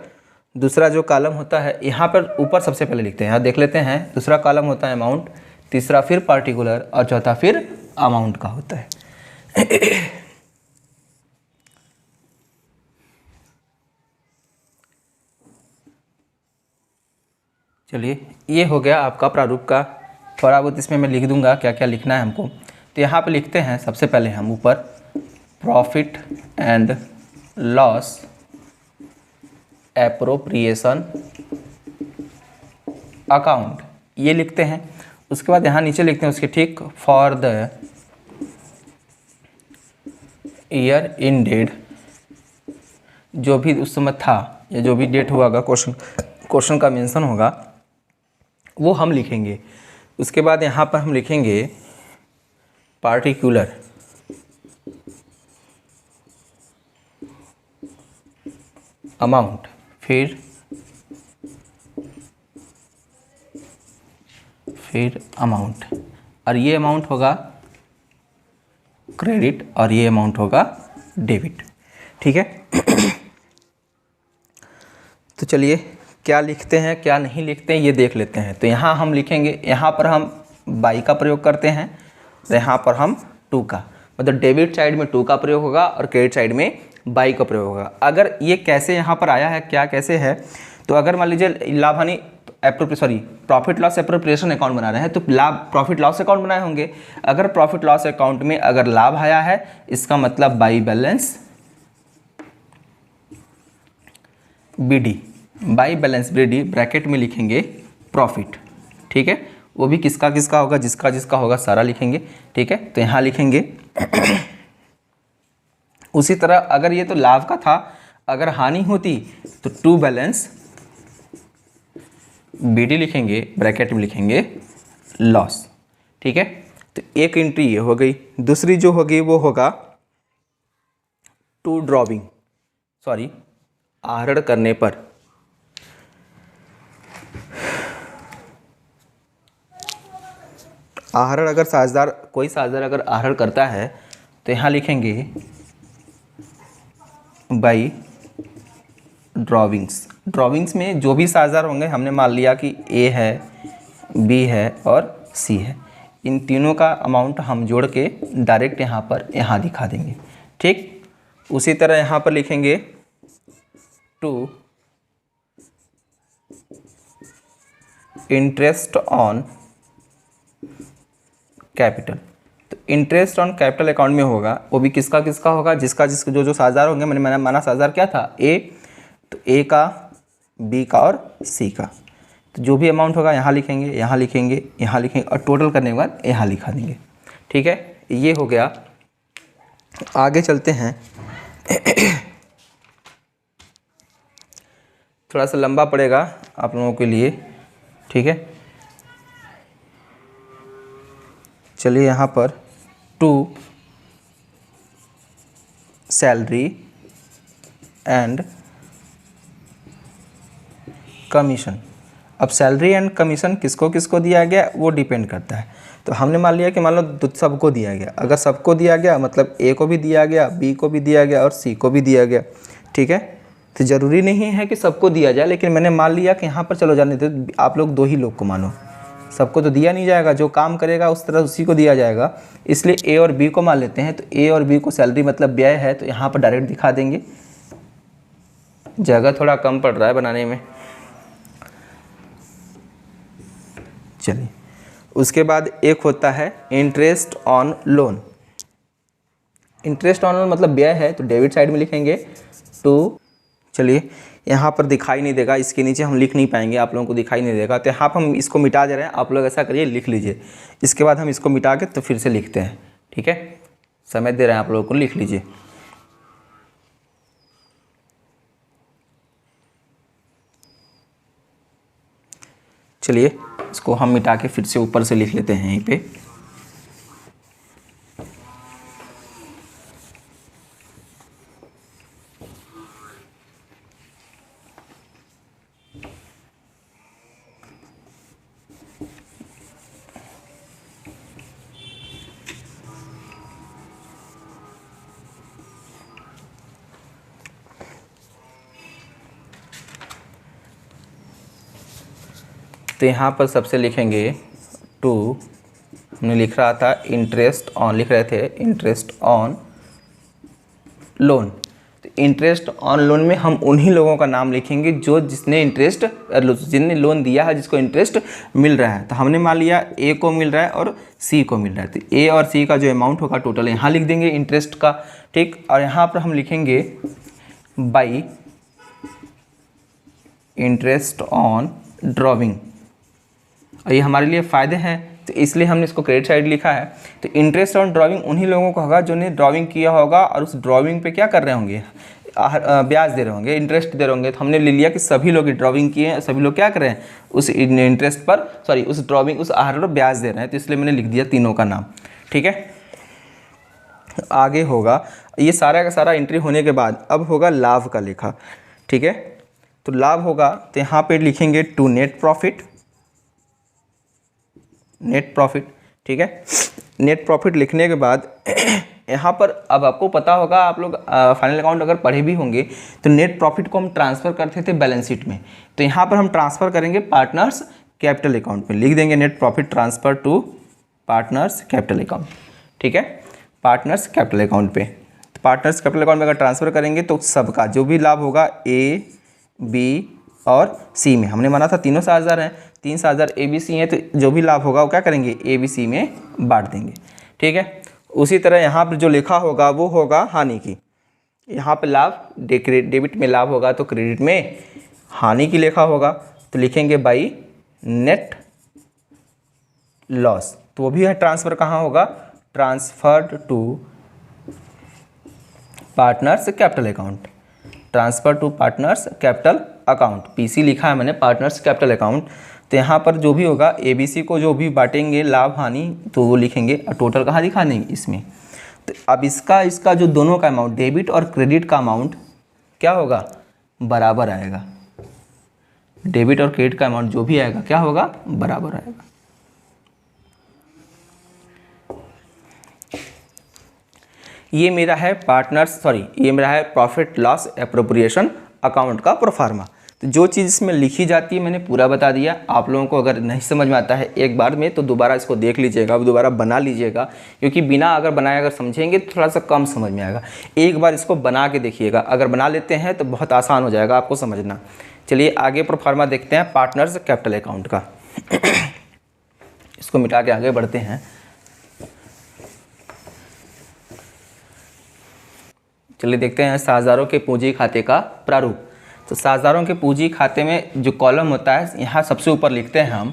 दूसरा जो कॉलम होता है यहाँ पर ऊपर सबसे पहले लिखते हैं, यहाँ देख लेते हैं। दूसरा कॉलम होता है अमाउंट, तीसरा फिर पार्टिकुलर और चौथा फिर अमाउंट का होता है। चलिए ये हो गया आपका प्रारूप का, थोड़ा बहुत इसमें मैं लिख दूंगा क्या क्या लिखना है हमको। तो यहाँ पे लिखते हैं सबसे पहले हम ऊपर profit and loss appropriation account, ये लिखते हैं। उसके बाद यहाँ नीचे लिखते हैं उसके ठीक for the year in date, जो भी उस समय था या जो भी डेट हुआ होगा क्वेश्चन का मेंशन होगा वो हम लिखेंगे। उसके बाद यहाँ पर हम लिखेंगे पार्टिकुलर अमाउंट, फिर फिर अमाउंट, और ये अमाउंट होगा क्रेडिट और ये अमाउंट होगा डेबिट। ठीक है। तो चलिए क्या लिखते हैं क्या नहीं लिखते हैं ये देख लेते हैं। तो यहाँ हम लिखेंगे, यहाँ पर हम बाई का प्रयोग करते हैं, तो यहाँ पर हम टू का, मतलब डेबिट साइड में टू का प्रयोग होगा और क्रेडिट साइड में बाई का प्रयोग होगा। अगर ये कैसे यहाँ पर आया है, क्या कैसे है, तो अगर मान लीजिए लाभ हानि प्रॉफिट लॉस एप्रोप्रिएशन अकाउंट बना रहे हैं तो लाभ प्रॉफिट लॉस अकाउंट बनाए होंगे। अगर प्रॉफिट लॉस अकाउंट में अगर लाभ आया है इसका मतलब by balance BD, by balance BD bracket में लिखेंगे प्रॉफिट। ठीक है, वो भी किसका किसका होगा, जिसका जिसका होगा सारा लिखेंगे। ठीक है, तो यहाँ लिखेंगे। उसी तरह अगर ये तो लाभ का था, अगर हानि होती तो टू बैलेंस बीडी लिखेंगे, ब्रैकेट में लिखेंगे लॉस। ठीक है, तो एक एंट्री ये हो गई। दूसरी जो होगी वो होगा टू ड्रॉविंग, आहरण करने पर। आहरण अगर साझेदार, कोई साझेदार अगर आहरण करता है तो यहाँ लिखेंगे बाई ड्रॉविंग्स। ड्रॉविंग्स में जो भी साझेदार होंगे, हमने मान लिया कि ए है, बी है और सी है, इन तीनों का अमाउंट हम जोड़ के डायरेक्ट यहाँ दिखा देंगे। ठीक, उसी तरह यहाँ पर लिखेंगे टू इंटरेस्ट ऑन कैपिटल। तो इंटरेस्ट ऑन कैपिटल अकाउंट में होगा, वो भी किसका किसका होगा, जिसका जिसका जो साझेदार होंगे। मैंने माना साझेदार क्या था, ए, तो ए का, बी का और सी का। तो जो भी अमाउंट होगा यहाँ लिखेंगे, यहाँ लिखेंगे, यहाँ लिखेंगे और टोटल करने के बाद यहाँ लिखा देंगे। ठीक है, ये हो गया। आगे चलते हैं। थोड़ा सा लंबा पड़ेगा आप लोगों के लिए। ठीक है, चलिए यहाँ पर टू सैलरी एंड कमीशन। अब सैलरी एंड कमीशन किसको किसको दिया गया वो डिपेंड करता है। तो हमने मान लिया कि मान लो सबको दिया गया। अगर सबको दिया गया मतलब ए को भी दिया गया, बी को भी दिया गया और सी को भी दिया गया। ठीक है, तो ज़रूरी नहीं है कि सबको दिया जाए, लेकिन मैंने मान लिया कि यहाँ पर चलो जाने दो, आप लोग दो ही लोग को मानो, सबको तो दिया नहीं जाएगा, जो काम करेगा उस तरह उसी को दिया जाएगा। इसलिए ए और बी को मान लेते हैं। तो ए और बी को सैलरी मतलब व्यय है, तो यहाँ पर डायरेक्ट दिखा देंगे। जगह थोड़ा कम पड़ रहा है बनाने में। चलिए, उसके बाद एक होता है interest on loan. Interest on loan मतलब व्यय है, तो डेबिट साइड में लिखेंगे टू। चलिए, यहाँ पर दिखाई नहीं देगा, इसके नीचे हम लिख नहीं पाएंगे, आप लोगों को दिखाई नहीं देगा, तो यहाँ पर हम इसको मिटा दे रहे हैं। आप लोग ऐसा करिए, लिख लीजिए। इसके बाद हम इसको मिटा के तो फिर से लिखते हैं। ठीक है, समय दे रहे हैं आप लोगों को, लिख लीजिए। चलिए, इसको हम मिटा के फिर से ऊपर से लिख लेते हैं यहीं पे। तो यहाँ पर सबसे लिखेंगे टू, हमने लिख रहा था इंटरेस्ट ऑन, लिख रहे थे इंटरेस्ट ऑन लोन। तो इंटरेस्ट ऑन लोन में हम उन्हीं लोगों का नाम लिखेंगे जो जिसने लोन दिया है, जिसको इंटरेस्ट मिल रहा है। तो हमने मान लिया ए को मिल रहा है और सी को मिल रहा है, तो ए और सी का जो अमाउंट होगा टोटल यहाँ लिख देंगे इंटरेस्ट का। ठीक, और यहाँ पर हम लिखेंगे बाई इंटरेस्ट ऑन ड्रॉविंग। और ये हमारे लिए फ़ायदे हैं, तो इसलिए हमने इसको क्रेडिट साइड लिखा है। तो इंटरेस्ट ऑन ड्राइविंग उन्हीं लोगों को होगा जो ने ड्राइविंग किया होगा और उस ड्राइविंग पे क्या कर रहे होंगे, ब्याज दे रहे होंगे, इंटरेस्ट दे रहे होंगे। तो हमने ले लिया कि सभी लोग ड्राइविंग किए हैं, सभी लोग क्या कर रहे हैं, उस इंटरेस्ट पर उस ड्राइविंग उस आहरण पर ब्याज दे रहे हैं। तो इसलिए मैंने लिख दिया तीनों का नाम। ठीक है, आगे होगा ये सारा का सारा एंट्री होने के बाद अब होगा लाभ का लेखा। ठीक है, तो लाभ होगा तो यहाँ पे लिखेंगे to net profit net profit. ठीक है, नेट प्रॉफिट लिखने के बाद यहाँ पर अब आपको पता होगा, आप लोग फाइनल अकाउंट अगर पढ़े भी होंगे तो नेट प्रॉफिट को हम ट्रांसफ़र करते थे बैलेंस शीट में, तो यहाँ पर हम ट्रांसफ़र करेंगे पार्टनर्स कैपिटल अकाउंट में, लिख देंगे net profit transfer to partners capital account. ठीक है, पार्टनर्स कैपिटल अकाउंट पे, तो पार्टनर्स कैपिटल अकाउंट में अगर ट्रांसफ़र करेंगे तो सबका जो भी लाभ होगा ए, बी और सी में, हमने माना था तीनों 7,000 हैं, 3 7,000 ए बी सी हैं, तो जो भी लाभ होगा वो क्या करेंगे, ए बी सी में बांट देंगे। ठीक है, उसी तरह यहाँ पर जो लिखा होगा वो होगा हानि की, यहाँ पे लाभ डेबिट में लाभ होगा तो क्रेडिट में हानि की लिखा होगा, तो लिखेंगे बाई नेट लॉस, तो वो भी है ट्रांसफ़र कहाँ होगा, transferred to partners capital account, transfer to partners capital account, PC लिखा है मैंने पार्टनर्स कैपिटल अकाउंट। तो यहाँ पर जो भी होगा एबीसी को जो भी बांटेंगे लाभ हानि तो वो लिखेंगे, टोटल कहाँ दिखा देंगे इसमें। तो अब इसका जो दोनों का अमाउंट डेबिट और क्रेडिट का अमाउंट क्या होगा, बराबर आएगा, डेबिट और क्रेडिट का अमाउंट जो भी आएगा क्या होगा, बराबर आएगा। ये मेरा है ये मेरा है प्रॉफिट लॉस एप्रोप्रिएशन अकाउंट का प्रोफार्मा। तो जो चीज़ इसमें लिखी जाती है मैंने पूरा बता दिया। आप लोगों को अगर नहीं समझ में आता है एक बार में तो दोबारा इसको देख लीजिएगा, दोबारा बना लीजिएगा, क्योंकि बिना अगर बनाए अगर समझेंगे तो थोड़ा सा कम समझ में आएगा। एक बार इसको बना के देखिएगा, अगर बना लेते हैं तो बहुत आसान हो जाएगा आपको समझना। चलिए आगे प्रोफार्मा देखते हैं पार्टनर्स कैपिटल अकाउंट का। इसको मिटा के आगे बढ़ते हैं। चलिए देखते हैं साझेदारों के पूंजी खाते का प्रारूप। तो साझेदारों के पूंजी खाते में जो कॉलम होता है यहाँ सबसे ऊपर लिखते हैं हम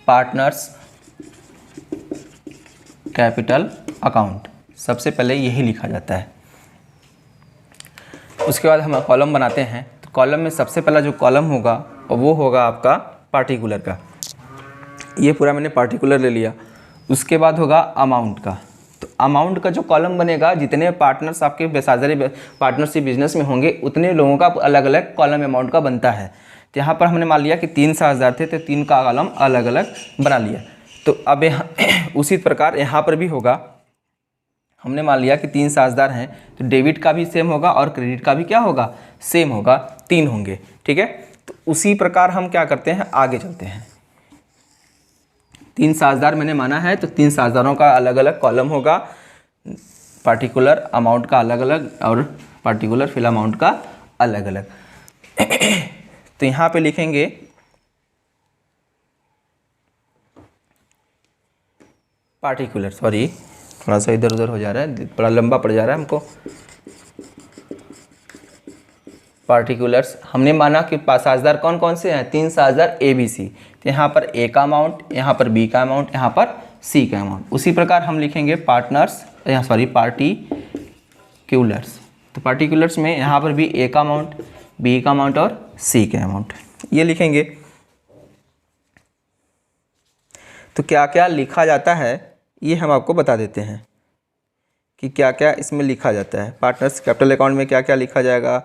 पार्टनर्स कैपिटल अकाउंट, सबसे पहले यही लिखा जाता है। उसके बाद हम कॉलम बनाते हैं। तो कॉलम में सबसे पहला जो कॉलम होगा वो होगा आपका पार्टिकुलर का, ये पूरा मैंने पार्टिकुलर ले लिया। उसके बाद होगा अमाउंट का। तो अमाउंट का जो कॉलम बनेगा, जितने पार्टनर्स आपके साझेदारी पार्टनरशिप बिजनेस में होंगे उतने लोगों का अलग अलग कॉलम अमाउंट का बनता है। तो यहाँ पर हमने मान लिया कि 3 साझेदार थे तो 3 का कॉलम अलग अलग बना लिया। तो अब यहाँ उसी प्रकार यहाँ पर भी होगा, हमने मान लिया कि 3 साझेदार हैं तो डेबिट का भी सेम होगा और क्रेडिट का भी क्या होगा, सेम होगा, 3 होंगे। ठीक है, तो उसी प्रकार हम क्या करते हैं, आगे चलते हैं। 3 साझेदार मैंने माना है तो 3 साझेदारों का अलग अलग कॉलम होगा, पार्टिकुलर अमाउंट का अलग अलग और पार्टिकुलर फिल अमाउंट का अलग अलग। तो यहाँ पे लिखेंगे पार्टिकुलर, सॉरी थोड़ा सा इधर उधर हो जा रहा है, बड़ा लंबा पड़ जा रहा है हमको। पार्टिकुलर्स हमने माना कि साझेदार कौन कौन से हैं, 3 साझेदार ए बी सी। तो यहाँ पर ए का अमाउंट, यहाँ पर बी का अमाउंट, यहाँ पर सी का अमाउंट। उसी प्रकार हम लिखेंगे पार्टिकुलर्स। तो पार्टिकुलर्स में यहाँ पर भी ए का अमाउंट, बी का अमाउंट और सी का अमाउंट, ये लिखेंगे। तो क्या क्या लिखा जाता है ये हम आपको बता देते हैं कि क्या क्या इसमें लिखा जाता है। पार्टनर्स कैपिटल अकाउंट में क्या क्या लिखा जाएगा,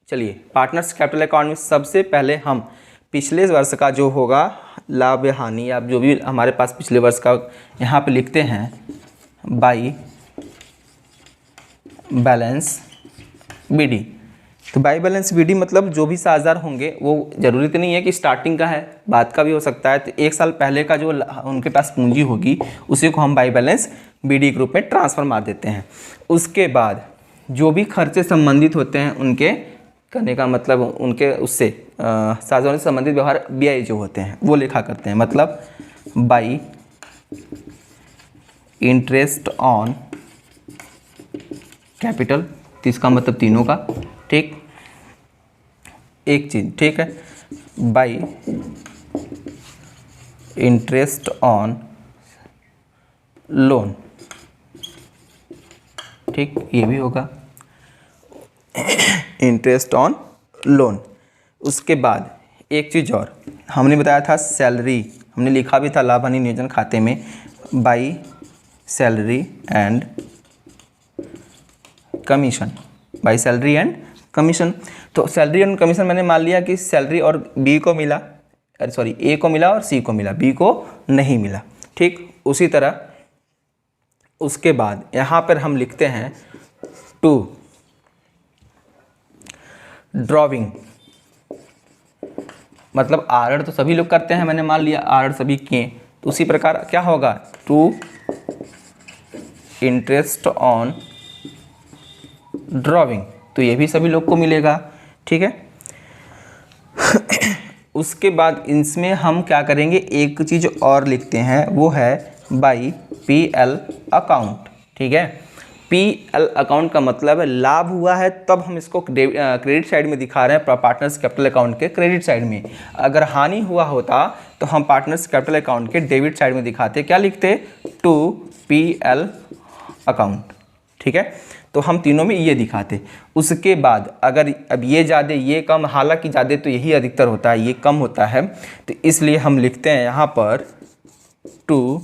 चलिए पार्टनर्स कैपिटल अकाउंट में सबसे पहले हम पिछले वर्ष का जो होगा लाभ या हानि या जो भी हमारे पास पिछले वर्ष का यहाँ पे लिखते हैं बाई बैलेंस बीडी। तो बाई बैलेंस बीडी मतलब जो भी साझेदार होंगे वो ज़रूरी तो नहीं है कि स्टार्टिंग का है, बाद का भी हो सकता है। तो 1 साल पहले का जो उनके पास पूंजी होगी उसी को हम बाई बैलेंस बीडी ग्रुप में ट्रांसफ़र मार देते हैं। उसके बाद जो भी खर्चे संबंधित होते हैं उनके करने का मतलब उनके उससे साझेदारों से संबंधित व्यवहार बीआई जो होते हैं वो लिखा करते हैं, मतलब बाई इंटरेस्ट ऑन कैपिटल। तो इसका मतलब तीनों का, ठीक, एक चीज़, ठीक है, बाई इंटरेस्ट ऑन लोन, ठीक, ये भी होगा इंटरेस्ट ऑन लोन। उसके बाद एक चीज़ और हमने बताया था सैलरी, हमने लिखा भी था लाभ हानि नियोजन खाते में by salary and commission, by salary and commission. तो सैलरी एंड कमीशन मैंने मान लिया कि सैलरी और बी को मिला, सॉरी ए को मिला और सी को मिला, बी को नहीं मिला। ठीक उसी तरह उसके बाद यहाँ पर हम लिखते हैं टू ड्रॉविंग, मतलब आर्डर तो सभी लोग करते हैं, मैंने मान लिया आर्डर सभी किए, तो उसी प्रकार क्या होगा टू इंटरेस्ट ऑन ड्रॉविंग, तो ये भी सभी लोग को मिलेगा। ठीक है उसके बाद इसमें हम क्या करेंगे, एक चीज़ और लिखते हैं, वो है बाई पीएल अकाउंट। ठीक है, पीएल अकाउंट का मतलब है लाभ हुआ है तब हम इसको क्रेडिट साइड में दिखा रहे हैं, पार्टनर्स कैपिटल अकाउंट के क्रेडिट साइड में। अगर हानि हुआ होता तो हम पार्टनर्स कैपिटल अकाउंट के डेबिट साइड में दिखाते, क्या लिखते, टू पीएल अकाउंट। ठीक है, तो हम तीनों में ये दिखाते। उसके बाद अगर अब ये ज़्यादा ये कम, हालांकि ज़्यादा तो यही अधिकतर होता है, ये कम होता है, तो इसलिए हम लिखते हैं यहाँ पर to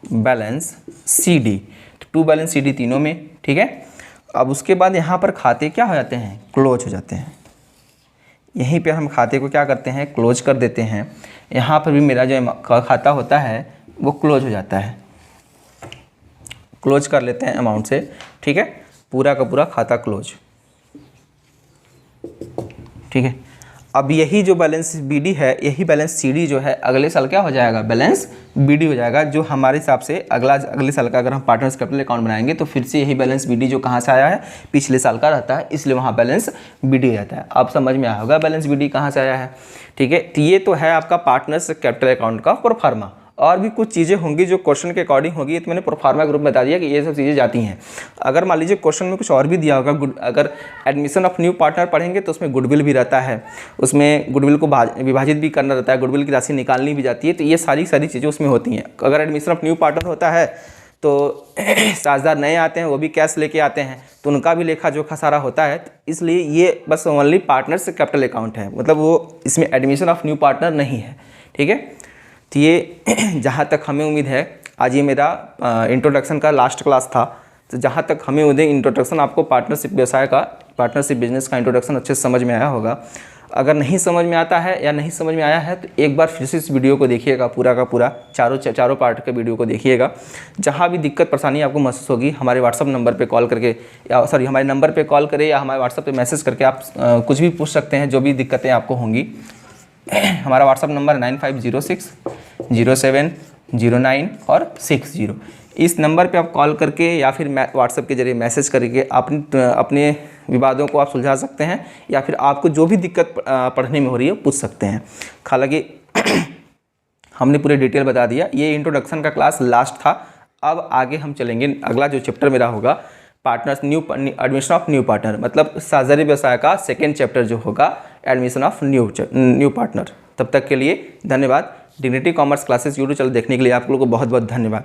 balance c d, to balance c d तीनों में। ठीक है, अब उसके बाद यहाँ पर खाते क्या हो जाते हैं, क्लोज हो जाते हैं। यहीं पे हम खाते को क्या करते हैं, क्लोज कर देते हैं। यहाँ पर भी मेरा जो खाता होता है वो क्लोज हो जाता है, क्लोज कर लेते हैं अमाउंट से। ठीक है, पूरा का पूरा खाता क्लोज। ठीक है, अब यही जो बैलेंस बीडी है, यही बैलेंस सीडी जो है अगले साल क्या हो जाएगा, बैलेंस बीडी हो जाएगा, जो हमारे हिसाब से अगले साल का अगर हम पार्टनर्स कैपिटल अकाउंट बनाएंगे तो फिर से यही बैलेंस बीडी जो कहाँ से आया है, पिछले साल का रहता है, इसलिए वहाँ बैलेंस बीडी हो जाता है। अब समझ में आया होगा बैलेंस बीडी कहाँ से आया है। ठीक है, तो ये तो है आपका पार्टनर्स कैपिटल अकाउंट का प्रोफार्मा। और भी कुछ चीज़ें होंगी जो क्वेश्चन के अकॉर्डिंग होगी, तो मैंने प्रोफार्मा ग्रुप में बता दिया कि ये सब चीज़ें जाती हैं। अगर मान लीजिए क्वेश्चन में कुछ और भी दिया होगा, अगर एडमिशन ऑफ न्यू पार्टनर पढ़ेंगे तो उसमें गुडविल भी रहता है, उसमें गुडविल को विभाजित भी करना रहता है, गुडविल की राशि निकालनी भी जाती है, तो ये सारी चीज़ें उसमें होती हैं। अगर एडमिशन ऑफ न्यू पार्टनर होता है तो साझेदार नए आते हैं, वो भी कैश लेके आते हैं, तो उनका भी लेखा जोखा सारा होता है। इसलिए ये बस ओनली पार्टनर्स कैपिटल अकाउंट है, मतलब वो इसमें एडमिशन ऑफ न्यू पार्टनर नहीं है। ठीक है, तो ये जहाँ तक हमें उम्मीद है, आज ये मेरा इंट्रोडक्शन का लास्ट क्लास था, तो जहाँ तक हमें उम्मीद है इंट्रोडक्शन आपको पार्टनरशिप व्यवसाय का, पार्टनरशिप बिजनेस का इंट्रोडक्शन अच्छे से समझ में आया होगा। अगर नहीं समझ में आता है या नहीं समझ में आया है तो एक बार फिर से इस वीडियो को देखिएगा, पूरा का पूरा चारों पार्ट के वीडियो को देखिएगा। जहाँ भी दिक्कत परेशानी आपको महसूस होगी, हमारे व्हाट्सअप नंबर पे कॉल करके हमारे नंबर पे कॉल करें या हमारे व्हाट्सअप पे मैसेज करके आप कुछ भी पूछ सकते हैं, जो भी दिक्कतें आपको होंगी। हमारा व्हाट्सअप नंबर 95060709 और 60। इस नंबर पे आप कॉल करके या फिर व्हाट्सएप के जरिए मैसेज करके अपने विवादों को आप सुलझा सकते हैं, या फिर आपको जो भी दिक्कत पढ़ने में हो रही है पूछ सकते हैं। हालांकि हमने पूरे डिटेल बता दिया, ये इंट्रोडक्शन का क्लास लास्ट था। अब आगे हम चलेंगे, अगला जो चैप्टर मेरा होगा partners admission of new partner, मतलब साझेदारी व्यवसाय का सेकेंड चैप्टर जो होगा एडमिशन ऑफ न्यू पार्टनर। तब तक के लिए धन्यवाद। Dignity commerce classes YouTube channel देखने के लिए आप लोगों को बहुत बहुत धन्यवाद।